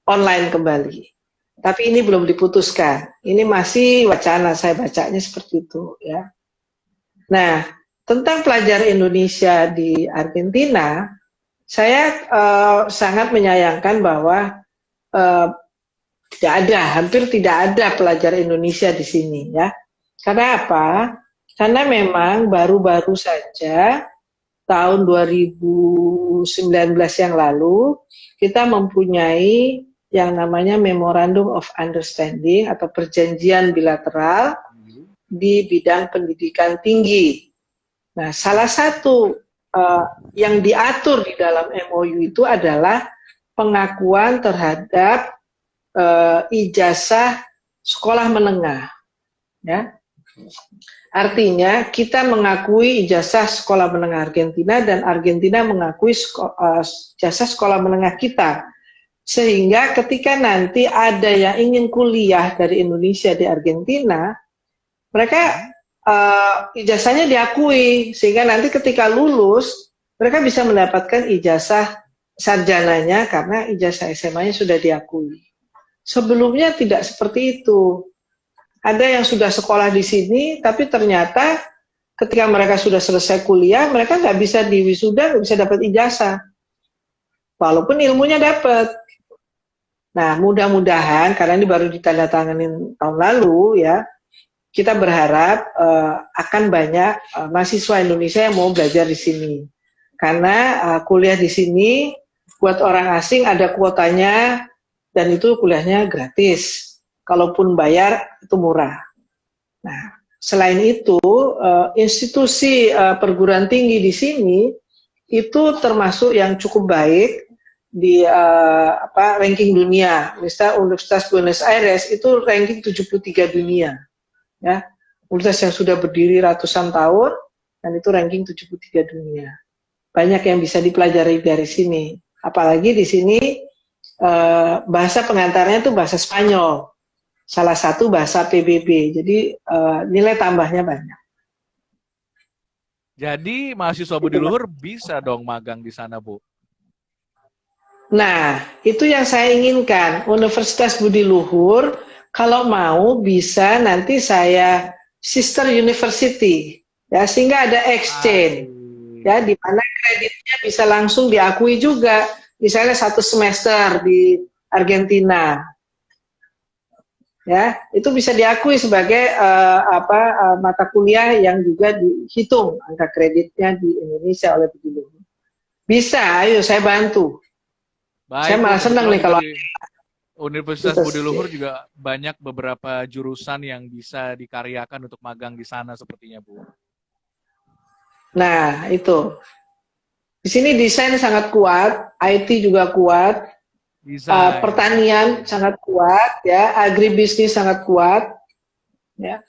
online kembali. Tapi ini belum diputuskan. Ini masih wacana, saya bacanya seperti itu ya. Nah, tentang pelajar Indonesia di Argentina, saya sangat menyayangkan bahwa hampir tidak ada pelajar Indonesia di sini ya. Karena apa? Karena memang baru-baru saja tahun 2019 yang lalu kita mempunyai yang namanya Memorandum of Understanding atau perjanjian bilateral di bidang pendidikan tinggi. Nah, salah satu yang diatur di dalam MOU itu adalah pengakuan terhadap ijazah sekolah menengah. Ya. Artinya kita mengakui ijazah sekolah menengah Argentina dan Argentina mengakui ijazah sekolah menengah kita. Sehingga ketika nanti ada yang ingin kuliah dari Indonesia di Argentina, mereka ijazahnya diakui, sehingga nanti ketika lulus mereka bisa mendapatkan ijazah sarjananya karena ijazah SMA-nya sudah diakui. Sebelumnya tidak seperti itu. Ada yang sudah sekolah di sini, tapi ternyata ketika mereka sudah selesai kuliah, mereka nggak bisa diwisuda, nggak bisa dapat ijazah, walaupun ilmunya dapat. Nah, mudah-mudahan karena ini baru ditandatangani tahun lalu ya, kita berharap akan banyak mahasiswa Indonesia yang mau belajar di sini. Karena kuliah di sini buat orang asing ada kuotanya dan itu kuliahnya gratis. Kalaupun bayar itu murah. Nah, selain itu institusi perguruan tinggi di sini itu termasuk yang cukup baik di ranking dunia. Misalnya Universitas Buenos Aires itu ranking 73 dunia. Ya, universitas yang sudah berdiri ratusan tahun dan itu ranking 73 dunia. Banyak yang bisa dipelajari dari sini. Apalagi di sini bahasa pengantarnya itu bahasa Spanyol. Salah satu bahasa PBB. Jadi nilai tambahnya banyak. Jadi mahasiswa Budi Luhur bisa dong magang di sana, Bu? Nah, itu yang saya inginkan. Universitas Budi Luhur, kalau mau bisa nanti saya sister university, ya sehingga ada exchange, ya di mana kreditnya bisa langsung diakui juga. Misalnya 1 semester di Argentina, ya itu bisa diakui sebagai mata kuliah yang juga dihitung angka kreditnya di Indonesia oleh Budi Luhur. Bisa, ayo saya bantu. Baik, saya malah senang nih kalau Universitas Budi Luhur juga banyak beberapa jurusan yang bisa dikaryakan untuk magang di sana sepertinya, Bu. Nah, itu. Di sini desain sangat kuat, IT juga kuat, Bisa. pertanian sangat kuat, ya, agribisnis sangat kuat, ya.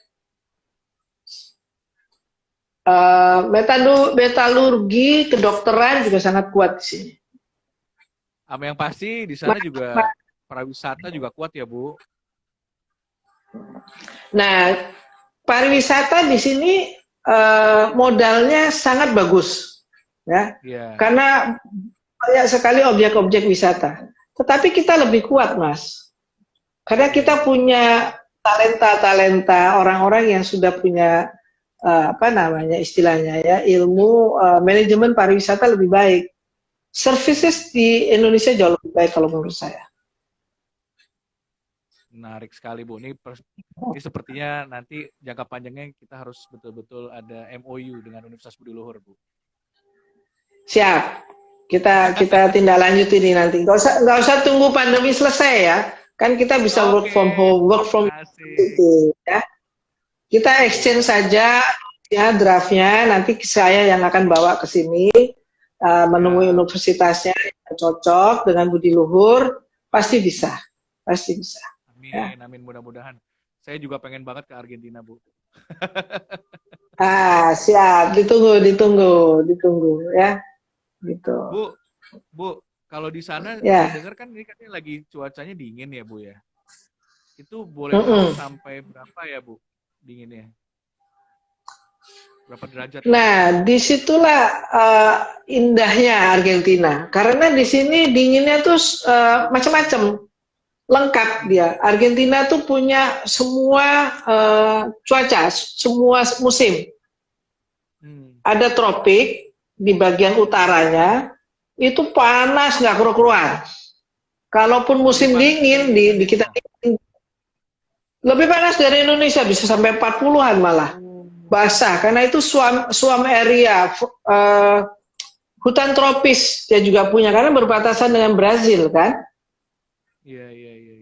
Metalurgi, kedokteran juga sangat kuat di sini. Sama yang pasti di sana juga pariwisata juga kuat ya, Bu. Nah, pariwisata di sini modalnya sangat bagus, ya, Iya. karena banyak sekali objek-objek wisata. Tetapi kita lebih kuat, Mas, karena kita punya talenta-talenta orang-orang yang sudah punya apa namanya istilahnya ya, ilmu manajemen pariwisata lebih baik. Services di Indonesia jauh lebih baik kalau menurut saya. Menarik sekali, Bu. Ini sepertinya nanti jangka panjangnya kita harus betul-betul ada MOU dengan Universitas Budi Luhur, Bu. Siap. Kita tindak lanjut ini nanti. Nggak usah tunggu pandemi selesai ya. Kan kita bisa work from home, work from itu ya. Kita exchange saja ya draftnya. Nanti saya yang akan bawa ke sini menemui universitasnya yang cocok dengan Budi Luhur. Pasti bisa. Pasti bisa. Amin, amin, mudah-mudahan. Saya juga pengen banget ke Argentina, Bu. Siap, ditunggu ya, gitu. Bu, kalau di sana Ya. saya dengar kan ini katanya lagi cuacanya dingin ya, Bu ya. Itu boleh tahu sampai berapa ya, Bu, dinginnya? Berapa derajat? Nah, disitulah indahnya Argentina, karena di sini dinginnya tuh macam-macam. Lengkap dia. Argentina tuh punya semua cuaca, semua musim. Ada tropik di bagian utaranya, itu panas nggak keluar. Kalaupun musim dingin di kita lebih panas dari Indonesia, bisa sampai 40-an malah. Basah karena itu swamp area, hutan tropis dia juga punya karena berbatasan dengan Brazil kan. Iya.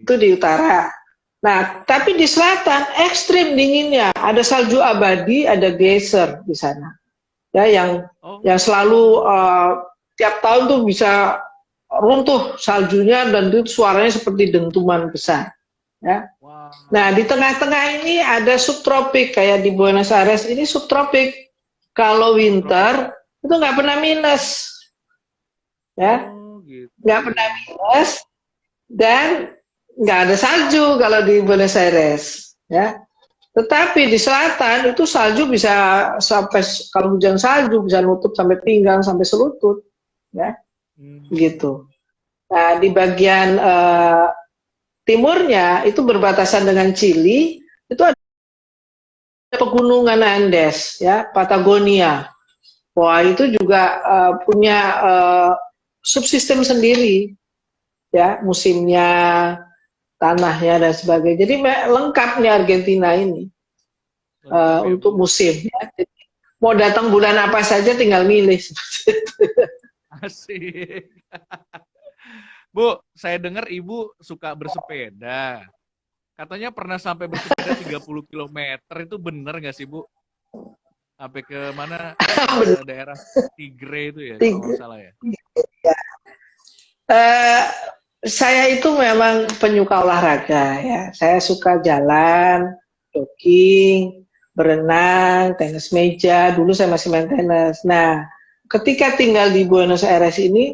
Itu di utara. Nah, tapi di selatan ekstrim dinginnya, ada salju abadi, ada geyser di sana. Ya, yang selalu tiap tahun tuh bisa runtuh saljunya dan itu suaranya seperti dentuman besar. Ya. Nah, di tengah-tengah ini ada subtropik kayak di Buenos Aires ini subtropik. Kalau winter itu nggak pernah minus, ya, nggak pernah minus. Dan nggak ada salju kalau di Buenos Aires, ya. Tetapi di selatan itu salju bisa sampai, kalau hujan salju bisa nutup sampai pinggang sampai selutut, ya, gitu. Nah, di bagian timurnya itu berbatasan dengan Chili, itu ada pegunungan Andes, ya, Patagonia. Wah, itu juga punya subsistem sendiri. Ya, musimnya, tanahnya dan sebagainya. Jadi lengkap nih Argentina ini untuk musim. Ya. Jadi, mau datang bulan apa saja tinggal milih. Asik. Bu, saya dengar Ibu suka bersepeda. Katanya pernah sampai bersepeda 30 km. Itu benar nggak sih, Bu? Sampai ke mana? Daerah Tigre itu ya, kalau nggak salah ya. Saya itu memang penyuka olahraga ya. Saya suka jalan, jogging, berenang, tenis meja. Dulu saya masih main tenis. Nah, ketika tinggal di Buenos Aires ini,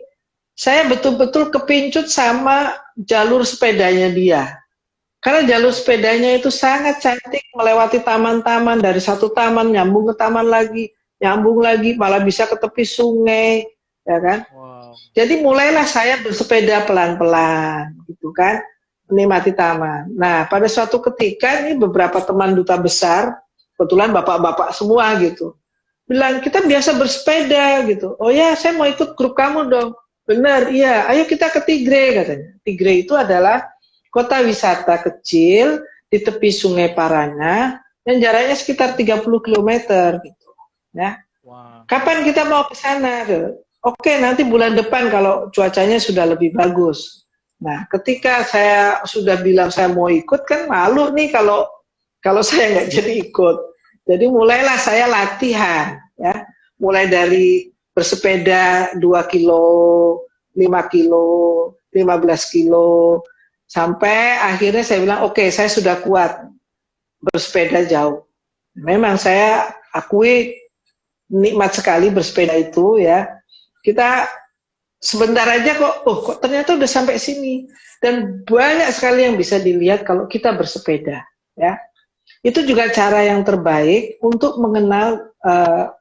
saya betul-betul kepincut sama jalur sepedanya dia. Karena jalur sepedanya itu sangat cantik, melewati taman-taman, dari satu taman nyambung ke taman lagi, nyambung lagi, malah bisa ke tepi sungai, ya kan? Jadi mulailah saya bersepeda pelan-pelan, gitu kan, menikmati taman. Nah, pada suatu ketika ini beberapa teman duta besar, kebetulan bapak-bapak semua gitu, bilang kita biasa bersepeda gitu. Oh ya, saya mau ikut grup kamu dong. Benar, iya. Ayo kita ke Tigre katanya. Tigre itu adalah kota wisata kecil di tepi Sungai Paraná yang jaraknya sekitar 30 km gitu. Ya. Kapan kita mau ke sana? Oke, nanti bulan depan kalau cuacanya sudah lebih bagus. Nah, ketika saya sudah bilang saya mau ikut, kan malu nih kalau saya nggak jadi ikut. Jadi mulailah saya latihan, ya. Mulai dari bersepeda 2 kilo, 5 kilo, 15 kilo. Sampai akhirnya saya bilang, oke, saya sudah kuat bersepeda jauh. Memang saya akui nikmat sekali bersepeda itu ya. Kita sebentar aja kok ternyata udah sampai sini. Dan banyak sekali yang bisa dilihat kalau kita bersepeda ya. Itu juga cara yang terbaik untuk mengenal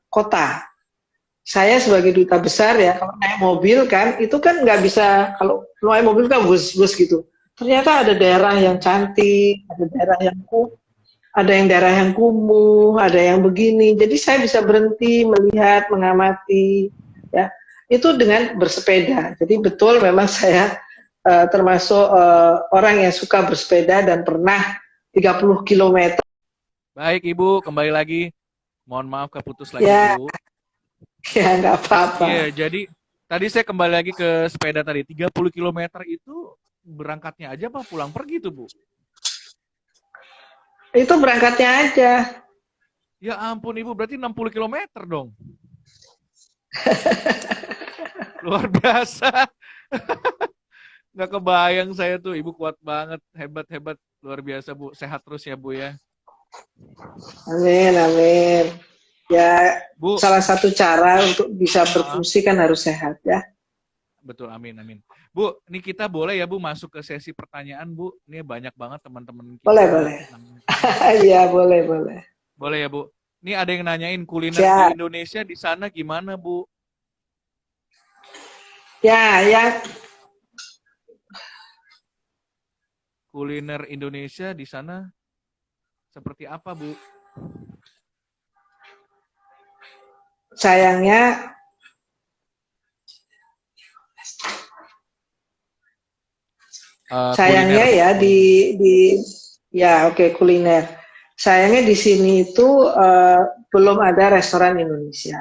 kota. Saya sebagai duta besar ya, kalau naik mobil kan, itu kan nggak bisa, kalau naik mobil kan bus-bus gitu. Ternyata ada daerah yang cantik, ada yang daerah yang kumuh, ada yang begini. Jadi saya bisa berhenti, melihat, mengamati, ya. Itu dengan bersepeda. Jadi betul memang saya termasuk orang yang suka bersepeda dan pernah 30 km. Baik Ibu, kembali lagi. Mohon maaf keputus lagi Ya, Bu. ya nggak apa-apa. Iya, jadi tadi saya kembali lagi ke sepeda tadi. 30 km itu berangkatnya aja apa pulang pergi tuh Bu? Itu berangkatnya aja. Ya ampun Ibu, berarti 60 km dong. Luar biasa. Nggak kebayang saya tuh, Ibu kuat banget, hebat-hebat, luar biasa Bu. Sehat terus ya Bu ya. Amin, amin. Ya, Bu, salah satu cara untuk bisa berfungsi kan harus sehat ya. betul, amin, amin. Bu, ini kita boleh ya Bu masuk ke sesi pertanyaan Bu. Ini banyak banget teman-teman kita. Boleh, boleh. Iya, boleh, boleh. Boleh ya Bu. Ini ada yang nanyain kuliner Siap. di Indonesia di sana gimana Bu? Ya, yang Kuliner Indonesia di sana seperti apa Bu? sayangnya sayangnya Kuliner. ya ya oke, kuliner. Sayangnya di sini itu belum ada restoran Indonesia.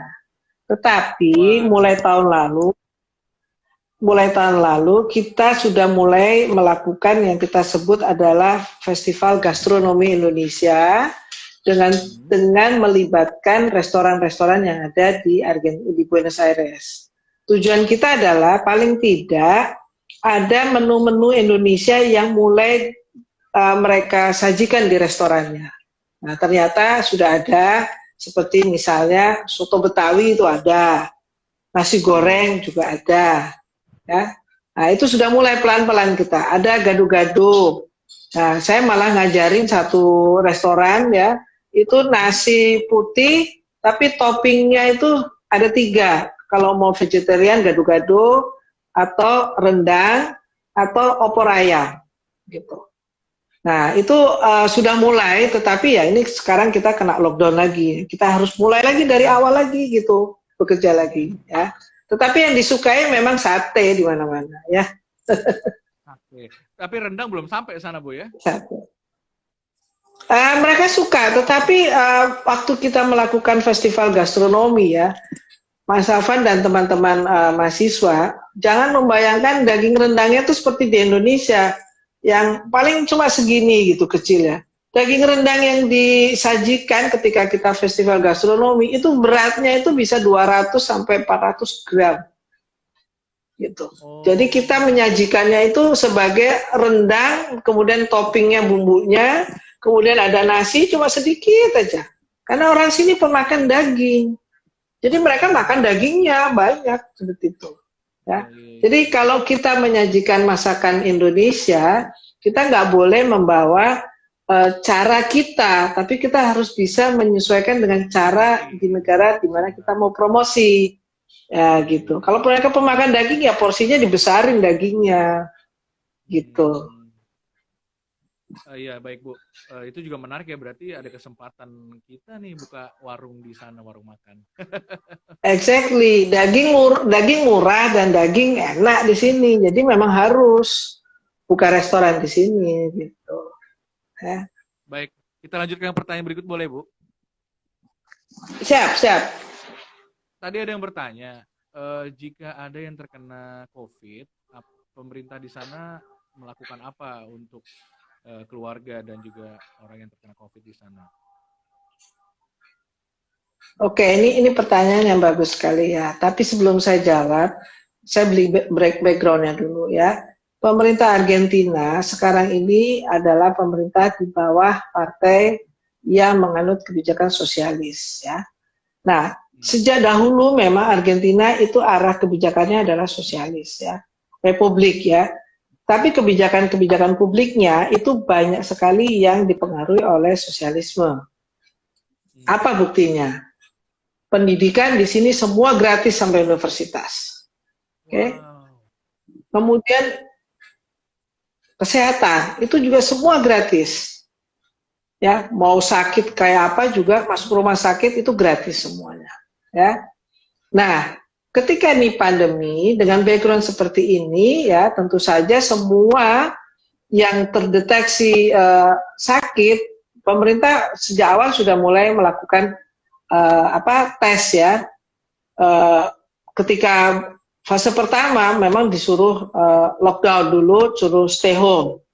Tetapi Wah. mulai tahun lalu kita sudah mulai melakukan yang kita sebut adalah Festival Gastronomi Indonesia dengan melibatkan restoran-restoran yang ada di Buenos Aires. Tujuan kita adalah paling tidak ada menu-menu Indonesia yang mulai mereka sajikan di restorannya. Nah, ternyata sudah ada, seperti misalnya soto Betawi itu ada, nasi goreng juga ada, ya. Nah, itu sudah mulai pelan-pelan kita. Ada gado-gado. Nah, saya malah ngajarin satu restoran ya, itu nasi putih, tapi toppingnya itu ada 3. Kalau mau vegetarian gado-gado, atau rendang, atau opor ayam, gitu. Nah, itu sudah mulai, tetapi ya ini sekarang kita kena lockdown lagi. Kita harus mulai lagi dari awal lagi gitu, bekerja lagi ya. Tetapi yang disukai memang sate di mana-mana ya. Oke. Tapi rendang belum sampai sana Bu ya? Sate. Mereka suka, tetapi waktu kita melakukan festival gastronomi ya, Mas Afan dan teman-teman mahasiswa, jangan membayangkan daging rendangnya itu seperti di Indonesia, yang paling cuma segini gitu kecil ya. Daging rendang yang disajikan ketika kita festival gastronomi itu beratnya itu bisa 200 sampai 400 gram. Gitu. Oh. Jadi kita menyajikannya itu sebagai rendang, kemudian toppingnya bumbunya, kemudian ada nasi cuma sedikit aja. Karena orang sini pemakan daging. Jadi mereka makan dagingnya banyak seperti itu. Ya. Jadi kalau kita menyajikan masakan Indonesia, kita nggak boleh membawa cara kita, tapi kita harus bisa menyesuaikan dengan cara di negara di mana kita mau promosi. Ya gitu. Kalau mereka pemakan daging ya porsinya dibesarin dagingnya. Gitu. Iya baik Bu. Itu juga menarik ya, berarti ada kesempatan kita nih buka warung di sana, warung makan. Exactly, daging murah dan daging enak di sini. Jadi memang harus buka restoran di sini gitu. Ya. Baik, kita lanjutkan pertanyaan berikut boleh Bu? Siap. Tadi ada yang bertanya, jika ada yang terkena COVID, pemerintah di sana melakukan apa untuk keluarga dan juga orang yang terkena COVID di sana? Oke, ini pertanyaan yang bagus sekali ya. Tapi sebelum saya jawab, saya beli backgroundnya dulu ya. pemerintah Argentina sekarang ini adalah pemerintah di bawah partai yang menganut kebijakan sosialis, ya. Nah, sejak dahulu memang Argentina itu arah kebijakannya adalah sosialis, ya, republik, ya. Tapi kebijakan-kebijakan publiknya itu banyak sekali yang dipengaruhi oleh sosialisme. Apa buktinya? Pendidikan di sini semua gratis sampai universitas. Oke. Okay? Kemudian kesehatan itu juga semua gratis. Ya, mau sakit kayak apa juga masuk rumah sakit itu gratis semuanya, ya. Nah, ketika nih pandemi dengan background seperti ini, ya, tentu saja semua yang terdeteksi sakit, pemerintah sejak awal sudah mulai melakukan tes, ya. Ketika fase pertama memang disuruh lockdown dulu, suruh stay home.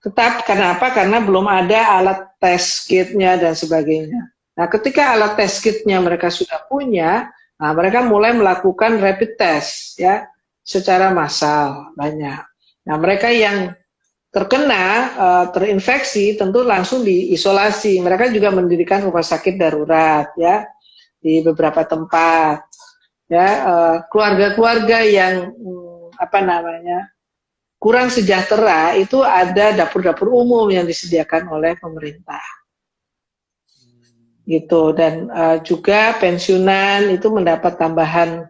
Tetap kenapa? Karena belum ada alat tes kitnya dan sebagainya. Nah, ketika alat tes kitnya mereka sudah punya, nah mereka mulai melakukan rapid test, ya, secara massal banyak. Nah, mereka yang terkena terinfeksi tentu langsung diisolasi. Mereka juga mendirikan rumah sakit darurat, ya, di beberapa tempat, ya. Keluarga-keluarga yang kurang sejahtera itu ada dapur-dapur umum yang disediakan oleh pemerintah, gitu. Dan juga pensiunan itu mendapat tambahan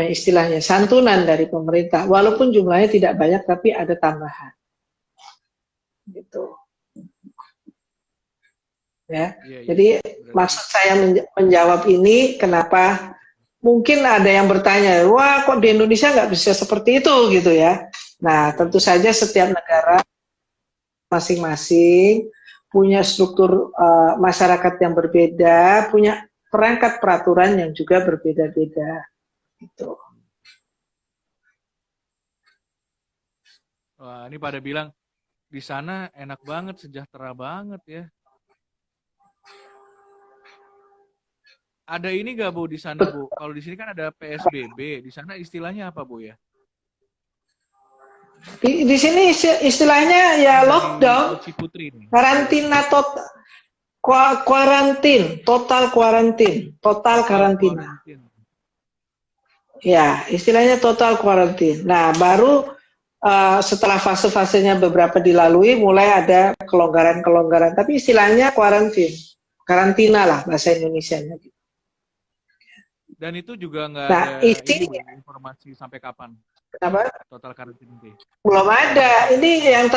istilahnya santunan dari pemerintah, walaupun jumlahnya tidak banyak tapi ada tambahan, gitu, ya. Jadi maksud saya menjawab ini, kenapa mungkin ada yang bertanya, wah kok di Indonesia nggak bisa seperti itu, gitu, ya. Nah, tentu saja setiap negara masing-masing punya struktur masyarakat yang berbeda, punya perangkat peraturan yang juga berbeda-beda, gitu. Wah, ini pada bilang di sana enak banget, sejahtera banget, ya. Ada ini nggak, Bu, di sana, Bu? Kalau di sini kan ada PSBB, di sana istilahnya apa, Bu, ya? Di sini istilahnya ya lockdown, karantina total, total karantina. Ya, istilahnya total karantina. Nah, baru setelah fase-fasenya beberapa dilalui, mulai ada kelonggaran-kelonggaran. Tapi istilahnya karantina lah bahasa Indonesianya. Dan itu juga nggak ada informasi sampai kapan? Kenapa? Total karantina ini. Belum ada. Ini yang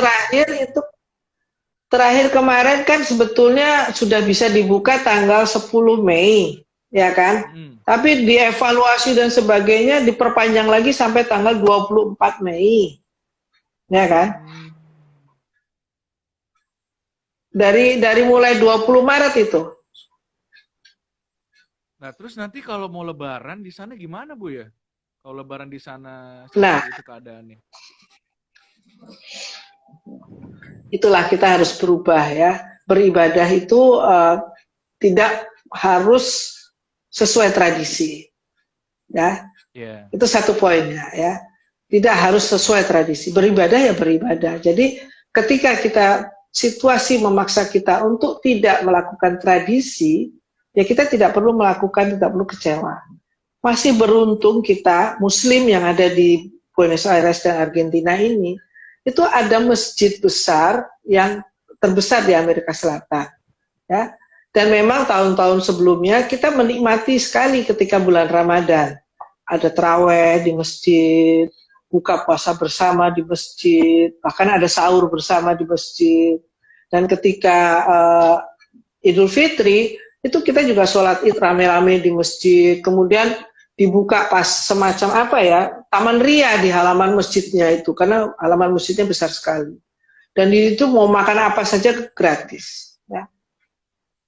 terakhir kemarin kan sebetulnya sudah bisa dibuka tanggal 10 Mei, ya kan? Tapi dievaluasi dan sebagainya diperpanjang lagi sampai tanggal 24 Mei. Ya kan? Dari mulai 20 Maret itu. Nah, terus nanti kalau mau lebaran di sana gimana, Bu, ya? Kalau lebaran di sana itu keadaannya. Itulah kita harus berubah, ya. Beribadah itu tidak harus sesuai tradisi, ya. Yeah. Itu satu poinnya, ya. Tidak harus sesuai tradisi. Beribadah ya beribadah. Jadi ketika situasi memaksa kita untuk tidak melakukan tradisi, ya kita tidak perlu kecewa. Masih beruntung kita Muslim yang ada di Buenos Aires dan Argentina ini, itu ada masjid besar yang terbesar di Amerika Selatan, ya. Dan memang tahun-tahun sebelumnya kita menikmati sekali ketika bulan Ramadan, ada taraweh di masjid, buka puasa bersama di masjid, bahkan ada sahur bersama di masjid. Dan ketika Idul Fitri itu kita juga sholat id rame-rame di masjid, kemudian dibuka pas semacam taman ria di halaman masjidnya itu, karena halaman masjidnya besar sekali. Dan di itu mau makan apa saja gratis, ya.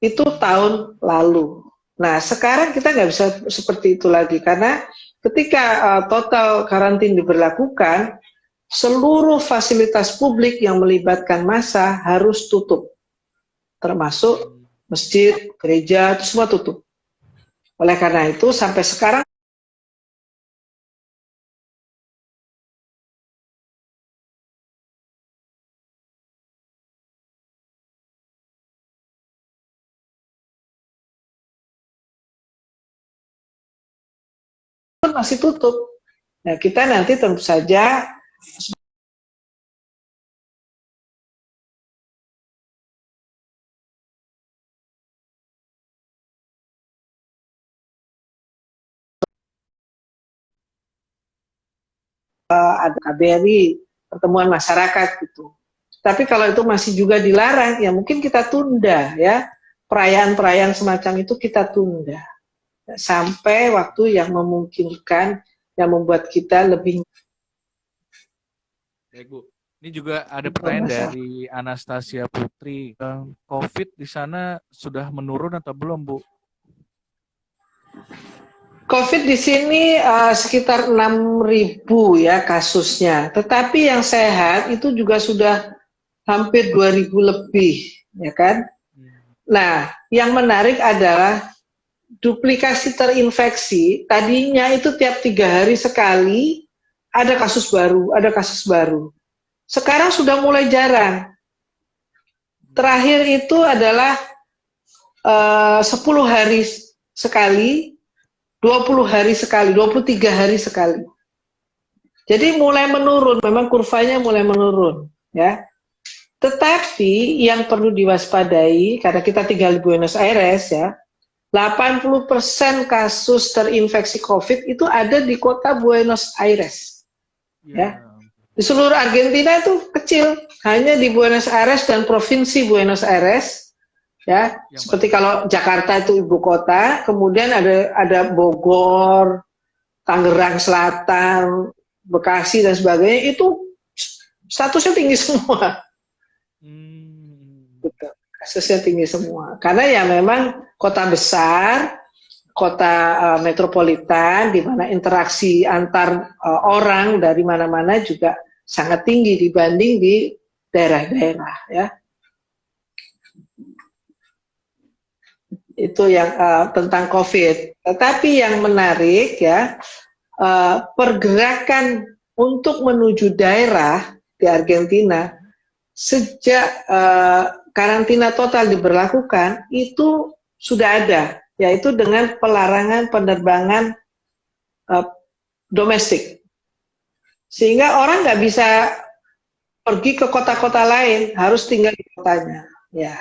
Itu tahun lalu. Nah, sekarang kita nggak bisa seperti itu lagi, karena ketika total karantina diberlakukan, seluruh fasilitas publik yang melibatkan massa harus tutup, termasuk masjid, gereja, itu semua tutup. Oleh karena itu, sampai sekarang masih tutup. Nah, kita nanti tentu saja ada KBRI, pertemuan masyarakat gitu. Tapi kalau itu masih juga dilarang, ya mungkin kita tunda ya. Perayaan-perayaan semacam itu kita tunda. Sampai waktu yang memungkinkan, yang membuat kita lebih... Baik, Bu. Ini juga ada pertanyaan dari Anastasia Putri. COVID di sana sudah menurun atau belum, Bu? COVID di sini sekitar 6.000 ya kasusnya. Tetapi yang sehat itu juga sudah hampir 2.000 lebih, ya kan? Nah, yang menarik adalah duplikasi terinfeksi. Tadinya itu tiap 3 hari sekali ada kasus baru, ada kasus baru. Sekarang sudah mulai jarang. Terakhir itu adalah 10 hari sekali, 20 hari sekali, 23 hari sekali. Jadi mulai menurun, memang kurvanya mulai menurun, ya. Tetapi yang perlu diwaspadai, karena kita tinggal di Buenos Aires ya, 80% kasus terinfeksi COVID itu ada di kota Buenos Aires. Ya. Di seluruh Argentina itu kecil, hanya di Buenos Aires dan provinsi Buenos Aires. Ya, seperti kalau Jakarta itu ibu kota, kemudian ada Bogor, Tangerang Selatan, Bekasi dan sebagainya, itu statusnya tinggi semua. Betul. Kasusnya tinggi semua. Karena ya memang kota besar, kota metropolitan, di mana interaksi antar orang dari mana-mana juga sangat tinggi dibanding di daerah-daerah. Ya. Itu yang tentang COVID. Tetapi yang menarik ya, pergerakan untuk menuju daerah di Argentina sejak karantina total diberlakukan itu sudah ada, yaitu dengan pelarangan penerbangan domestik, sehingga orang nggak bisa pergi ke kota-kota lain, harus tinggal di kotanya. Ya,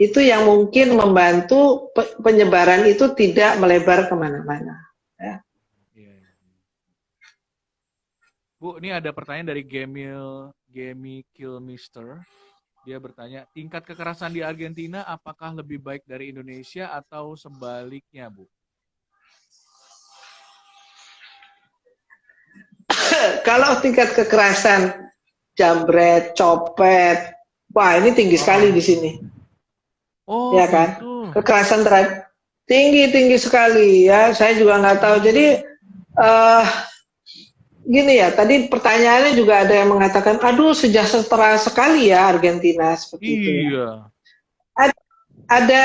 itu yang mungkin membantu penyebaran itu tidak melebar kemana-mana. Ya. Bu, ini ada pertanyaan dari Gemi Kilmister. Dia bertanya, tingkat kekerasan di Argentina apakah lebih baik dari Indonesia atau sebaliknya, Bu? Kalau tingkat kekerasan, jambret, copet, wah ini tinggi sekali di sini. Oh, ya kan? Gitu. Kekerasan tinggi sekali ya. Saya juga nggak tahu. Jadi gini ya, tadi pertanyaannya juga ada yang mengatakan, aduh sejahtera sekali ya Argentina seperti itu. Iya. Ada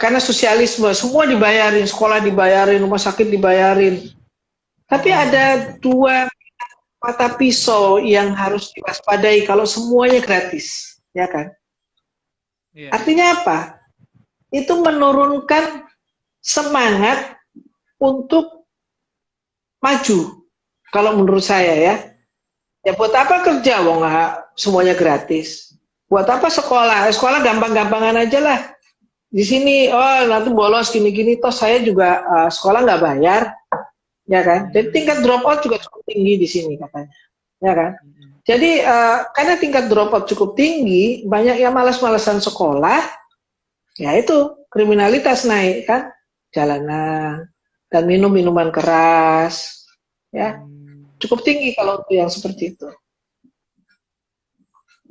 karena sosialisme, semua dibayarin, sekolah dibayarin, rumah sakit dibayarin. Tapi ada dua mata pisau yang harus diwaspadai kalau semuanya gratis, ya kan? Iya. Artinya apa? Itu menurunkan semangat untuk maju. Kalau menurut saya ya buat apa kerja, wong semuanya gratis. Buat apa sekolah? Sekolah gampang-gampangan aja lah. Di sini, oh nanti bolos gini-gini, toh saya juga sekolah nggak bayar, ya kan? Jadi tingkat dropout juga cukup tinggi di sini katanya, ya kan? Jadi karena tingkat dropout cukup tinggi, banyak yang malas-malasan sekolah, ya itu kriminalitas naik kan, jalanan dan minum minuman keras, ya. Cukup tinggi kalau itu yang seperti itu.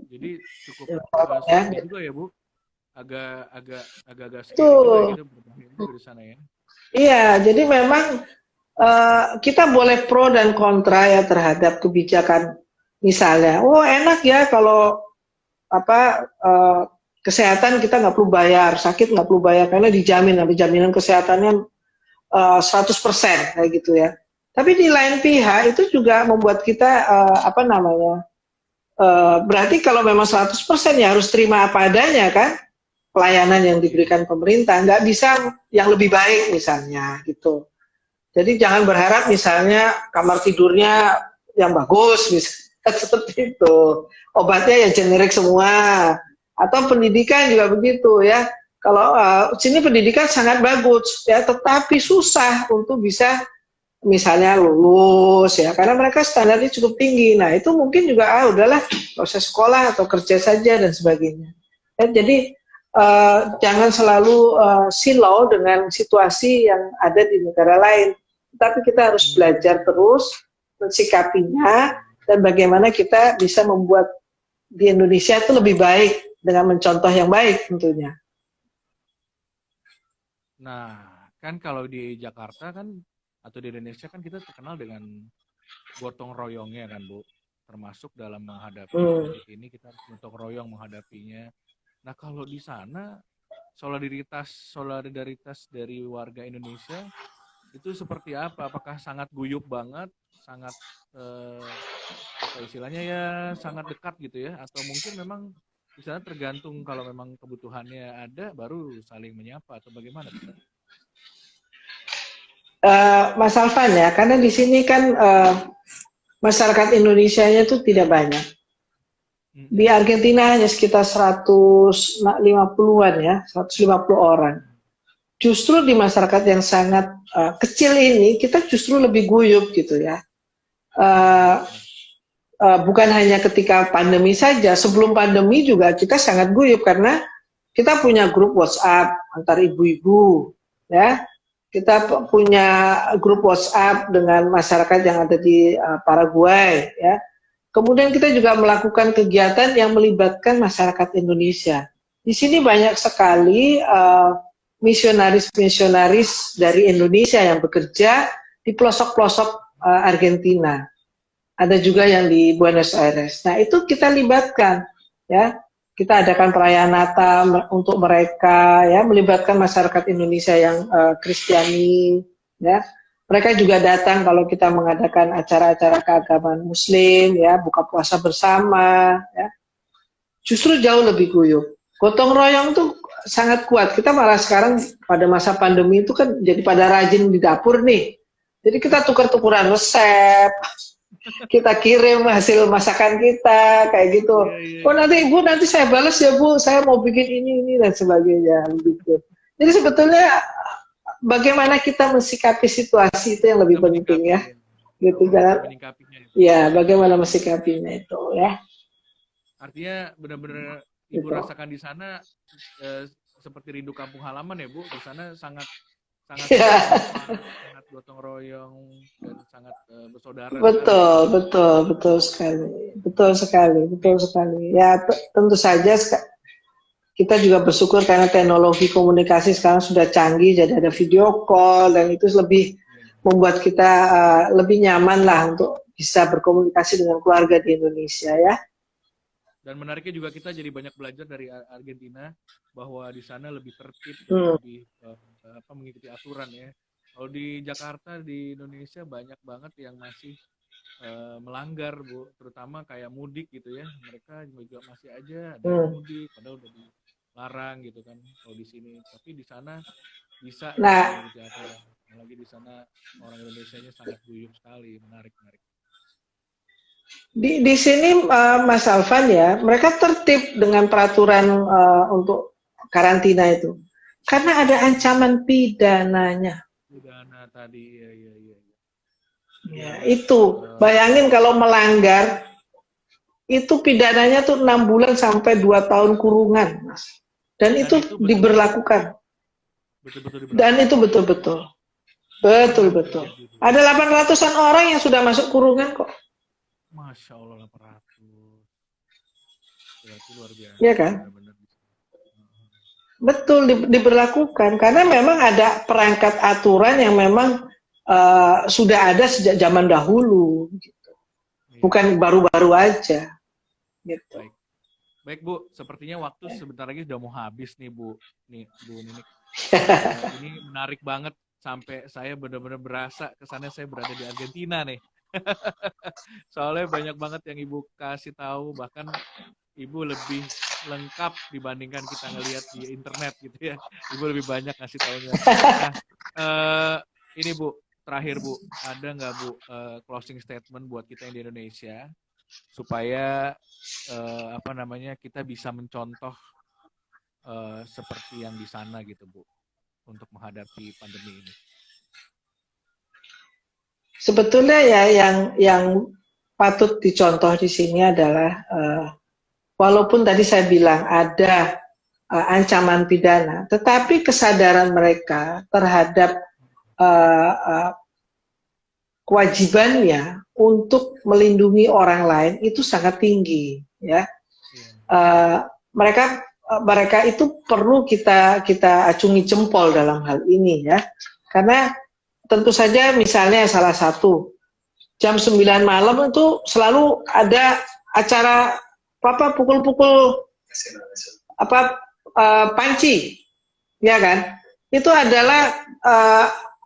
Jadi cukup ya, juga ya Bu, agak scary juga gitu di sana ya. Iya, jadi memang kita boleh pro dan kontra ya terhadap kebijakan. Misalnya, oh enak ya kalau kesehatan kita nggak perlu bayar, sakit nggak perlu bayar karena dijamin, jaminan kesehatannya 100% kayak gitu ya. Tapi di lain pihak itu juga membuat kita berarti kalau memang 100% ya harus terima apa adanya kan, pelayanan yang diberikan pemerintah, nggak bisa yang lebih baik misalnya gitu. Jadi jangan berharap misalnya kamar tidurnya yang bagus, misalnya seperti itu. Obatnya ya generik semua. Atau pendidikan juga begitu ya. Kalau sini pendidikan sangat bagus ya, tetapi susah untuk bisa misalnya lulus ya, karena mereka standarnya cukup tinggi. Nah itu mungkin juga udahlah proses sekolah atau kerja saja dan sebagainya. Ya, jadi jangan selalu silau dengan situasi yang ada di negara lain. Tapi kita harus belajar terus mensikapinya dan bagaimana kita bisa membuat di Indonesia itu lebih baik dengan mencontoh yang baik tentunya. Nah, kan kalau di Jakarta kan atau di Indonesia kan kita terkenal dengan gotong royongnya kan, Bu. Termasuk dalam menghadapi penyakit ini kita harus gotong royong menghadapinya. Nah, kalau di sana solidaritas dari warga Indonesia itu seperti apa? Apakah sangat guyup banget, sangat apa istilahnya ya sangat dekat gitu ya? Atau mungkin memang di sana tergantung kalau memang kebutuhannya ada baru saling menyapa atau bagaimana? Mas Alvan ya, karena di sini kan masyarakat Indonesianya itu tidak banyak. Di Argentina hanya sekitar 150-an ya, 150 orang. Justru di masyarakat yang sangat kecil ini kita justru lebih guyup gitu ya. Bukan hanya ketika pandemi saja, sebelum pandemi juga kita sangat guyup karena kita punya grup WhatsApp antar ibu-ibu, ya. Kita punya grup WhatsApp dengan masyarakat yang ada di Paraguay, ya. Kemudian kita juga melakukan kegiatan yang melibatkan masyarakat Indonesia. Di sini banyak sekali misionaris-misionaris dari Indonesia yang bekerja di pelosok-pelosok Argentina. Ada juga yang di Buenos Aires. Nah, itu kita libatkan, ya. Kita adakan perayaan Natal untuk mereka, ya, melibatkan masyarakat Indonesia yang Kristiani, ya. Mereka juga datang kalau kita mengadakan acara-acara keagamaan Muslim, ya, buka puasa bersama, ya. Justru jauh lebih guyup. Gotong royong tuh sangat kuat. Kita malah sekarang pada masa pandemi itu kan jadi pada rajin di dapur nih. Jadi kita tukar-tukuran resep. Kita kirim hasil masakan kita kayak gitu. Oh nanti Ibu, nanti saya balas ya Bu, saya mau bikin ini dan sebagainya begitu. Jadi sebetulnya bagaimana kita mensikapi situasi itu yang lebih penting ya. Gitu kan. Ya, bagaimana mensikapinya itu ya. Artinya benar-benar Ibu gitu. Rasakan di sana seperti rindu kampung halaman ya Bu. Di sana sangat sangat gotong royong dan sangat bersaudara. Betul sekali. Ya tentu saja kita juga bersyukur karena teknologi komunikasi sekarang sudah canggih, jadi ada video call dan itu lebih membuat kita lebih nyaman lah untuk bisa berkomunikasi dengan keluarga di Indonesia ya. Dan menariknya juga kita jadi banyak belajar dari Argentina bahwa di sana lebih tertib, lebih mengikuti aturan ya. Kalau di Jakarta, di Indonesia banyak banget yang masih melanggar Bu, terutama kayak mudik gitu ya. Mereka juga masih aja ada yang mudik, padahal udah dilarang gitu kan kalau di sini. Tapi di sana bisa mengikuti aturan. Lagi di sana orang Indonesianya sangat guyup sekali, menarik. Di sini Mas Alvan ya, mereka tertib dengan peraturan untuk karantina itu, karena ada ancaman pidananya. Pidana tadi, ya. Itu bayangin kalau melanggar, itu pidananya tuh 6 bulan sampai 2 tahun kurungan, Mas. Dan itu diberlakukan. Betul-betul. Dan itu betul-betul. Ada 800-an orang yang sudah masuk kurungan kok. Masya Allah 800. Berarti luar biasa. Iya kan? Betul diberlakukan karena memang ada perangkat aturan yang memang sudah ada sejak zaman dahulu gitu. Bukan baru-baru aja gitu. Baik Bu, sepertinya waktu sebentar lagi sudah mau habis nih Bu. Nih Bu Ninik. Ini menarik banget sampai saya benar-benar berasa kesannya saya berada di Argentina nih. Soalnya banyak banget yang Ibu kasih tahu, bahkan Ibu lebih lengkap dibandingkan kita ngelihat di internet gitu ya. Ibu lebih banyak ngasih taunya. Nah, ini Bu, terakhir Bu, ada nggak Bu closing statement buat kita yang di Indonesia supaya kita bisa mencontoh seperti yang di sana gitu Bu untuk menghadapi pandemi ini? Sebetulnya ya yang patut dicontoh di sini adalah walaupun tadi saya bilang ada ancaman pidana, tetapi kesadaran mereka terhadap kewajibannya untuk melindungi orang lain itu sangat tinggi, ya. Mereka itu perlu kita acungi jempol dalam hal ini, ya, karena tentu saja misalnya salah satu jam 9 malam itu selalu ada acara pukul-pukul panci, ya kan? Itu adalah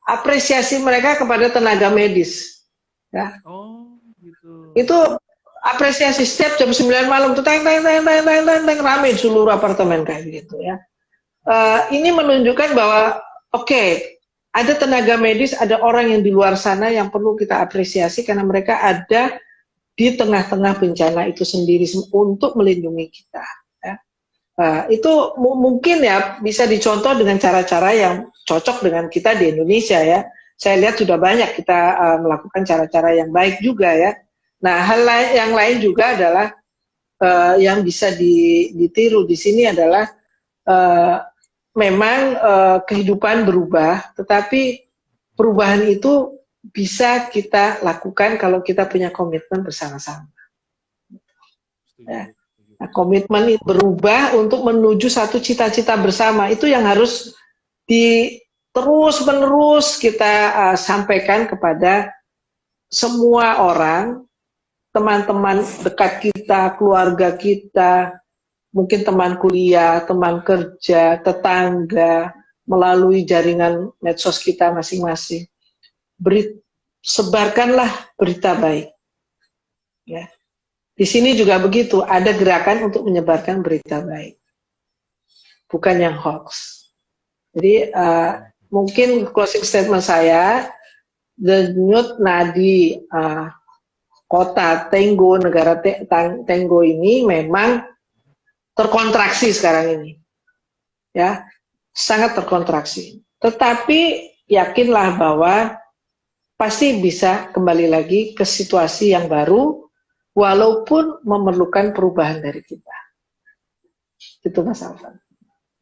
apresiasi mereka kepada tenaga medis, ya. Oh, gitu. Itu apresiasi setiap jam 9 malam tuh teng rame seluruh apartemen kayak gitu, ya. Ini menunjukkan bahwa ada tenaga medis, ada orang yang di luar sana yang perlu kita apresiasi karena mereka ada di tengah-tengah bencana itu sendiri untuk melindungi kita. Ya. Itu mungkin ya bisa dicontoh dengan cara-cara yang cocok dengan kita di Indonesia, ya. Saya lihat sudah banyak kita melakukan cara-cara yang baik juga, ya. Nah, hal yang lain juga adalah yang bisa ditiru di sini adalah memang kehidupan berubah, tetapi perubahan itu bisa kita lakukan kalau kita punya komitmen bersama-sama. Ya. Nah, komitmen itu berubah untuk menuju satu cita-cita bersama, itu yang harus terus-menerus kita sampaikan kepada semua orang, teman-teman dekat kita, keluarga kita, mungkin teman kuliah, teman kerja, tetangga, melalui jaringan medsos kita masing-masing. Sebarkanlah berita baik. Ya. Di sini juga begitu, ada gerakan untuk menyebarkan berita baik, bukan yang hoax. Jadi mungkin closing statement saya, denyut nadi kota Tenggo, negara Tenggo ini memang terkontraksi sekarang ini, ya, sangat terkontraksi. Tetapi yakinlah bahwa pasti bisa kembali lagi ke situasi yang baru, walaupun memerlukan perubahan dari kita. Itu Mas Alvan.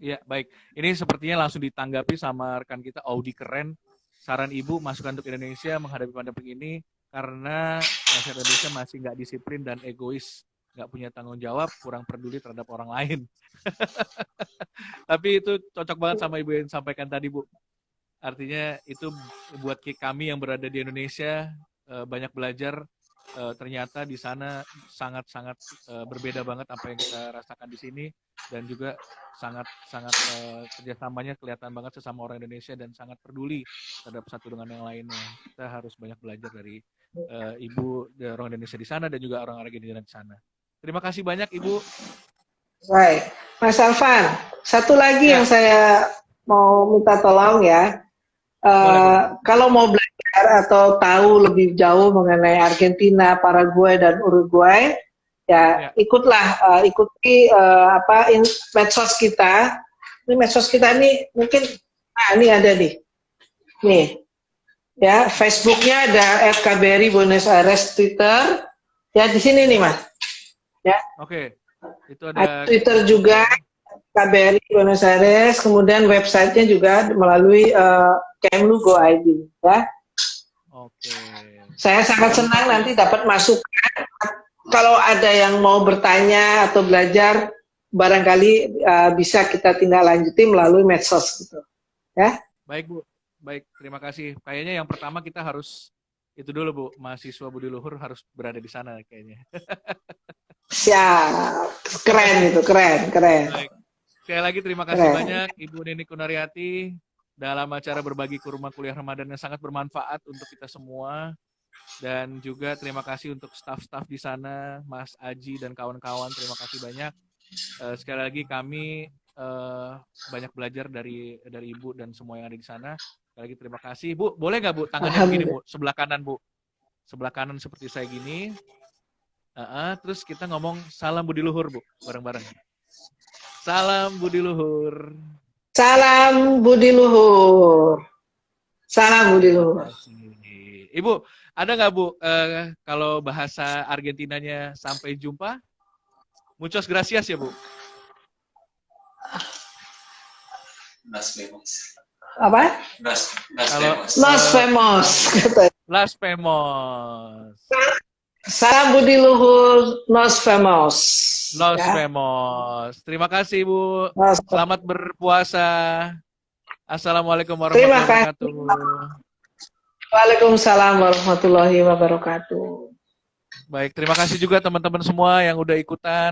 Iya, baik. Ini sepertinya langsung ditanggapi sama rekan kita, Audi keren. Saran Ibu, masukan untuk Indonesia menghadapi pandemi ini, karena masyarakat Indonesia masih nggak disiplin dan egois, nggak punya tanggung jawab, kurang peduli terhadap orang lain. Tapi itu cocok banget sama Ibu yang sampaikan tadi, Bu. Artinya itu buat kami yang berada di Indonesia banyak belajar. Ternyata di sana sangat-sangat berbeda banget apa yang kita rasakan di sini, dan juga sangat kerjasamanya kelihatan banget sesama orang Indonesia dan sangat peduli terhadap satu dengan yang lainnya. Kita harus banyak belajar dari Ibu, orang Indonesia di sana dan juga orang Argentina di sana. Terima kasih banyak Ibu. Baik, Mas Alvan, satu lagi yang saya mau minta tolong, ya. Kalau mau belajar atau tahu lebih jauh mengenai Argentina, Paraguay dan Uruguay, ya ikuti medsos kita. Ini medsos kita nih mungkin, ini ada nih, ya, Facebooknya ada @KBRI Buenos Aires, Twitter, ya di sini nih Mas, ya. Oke, itu ada Twitter juga. KBRI Buenos Aires, kemudian websitenya juga melalui Kemlu.go.id, ya. Oke. Saya sangat senang nanti dapat masukan. Kalau ada yang mau bertanya atau belajar, barangkali bisa kita tindak lanjuti melalui medsos, gitu, ya. Baik Bu, baik, terima kasih. Kayaknya yang pertama kita harus itu dulu Bu, mahasiswa Budi Luhur harus berada di sana kayaknya. Siap, keren itu, keren. Baik. Sekali lagi terima kasih banyak Ibu Nini Kunariati dalam acara berbagi kurma kuliah Ramadan yang sangat bermanfaat untuk kita semua. Dan juga terima kasih untuk staf-staf di sana, Mas Aji dan kawan-kawan, terima kasih banyak. Sekali lagi kami banyak belajar dari Ibu dan semua yang ada di sana. Sekali lagi terima kasih. Bu, boleh nggak Bu tangannya begini Bu, sebelah kanan Bu. Sebelah kanan seperti saya gini. Terus kita ngomong salam budi luhur Bu, bareng-bareng. Salam budi luhur. Salam budi luhur. Salam budi luhur. Ibu, ada nggak Bu kalau bahasa Argentinanya sampai jumpa? Muchas gracias ya Bu. Nos vemos. Apa? Nos vemos. Las vemos. Las vemos. Salam budi luhur. Nos vemos. Nos Ya. vemos. Terima kasih Bu. Nos- Selamat berpuasa. Assalamualaikum Terima warahmatullahi kasih. wabarakatuh. Waalaikumsalam warahmatullahi wabarakatuh. Baik, terima kasih juga teman-teman semua yang udah ikutan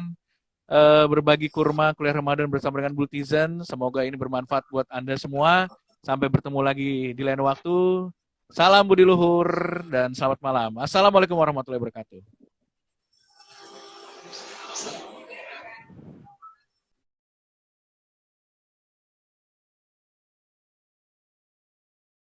berbagi kurma kuliah Ramadan bersama dengan Bultizen. Semoga ini bermanfaat buat Anda semua. Sampai bertemu lagi di lain waktu. Salam budi luhur dan selamat malam. Assalamualaikum warahmatullahi wabarakatuh.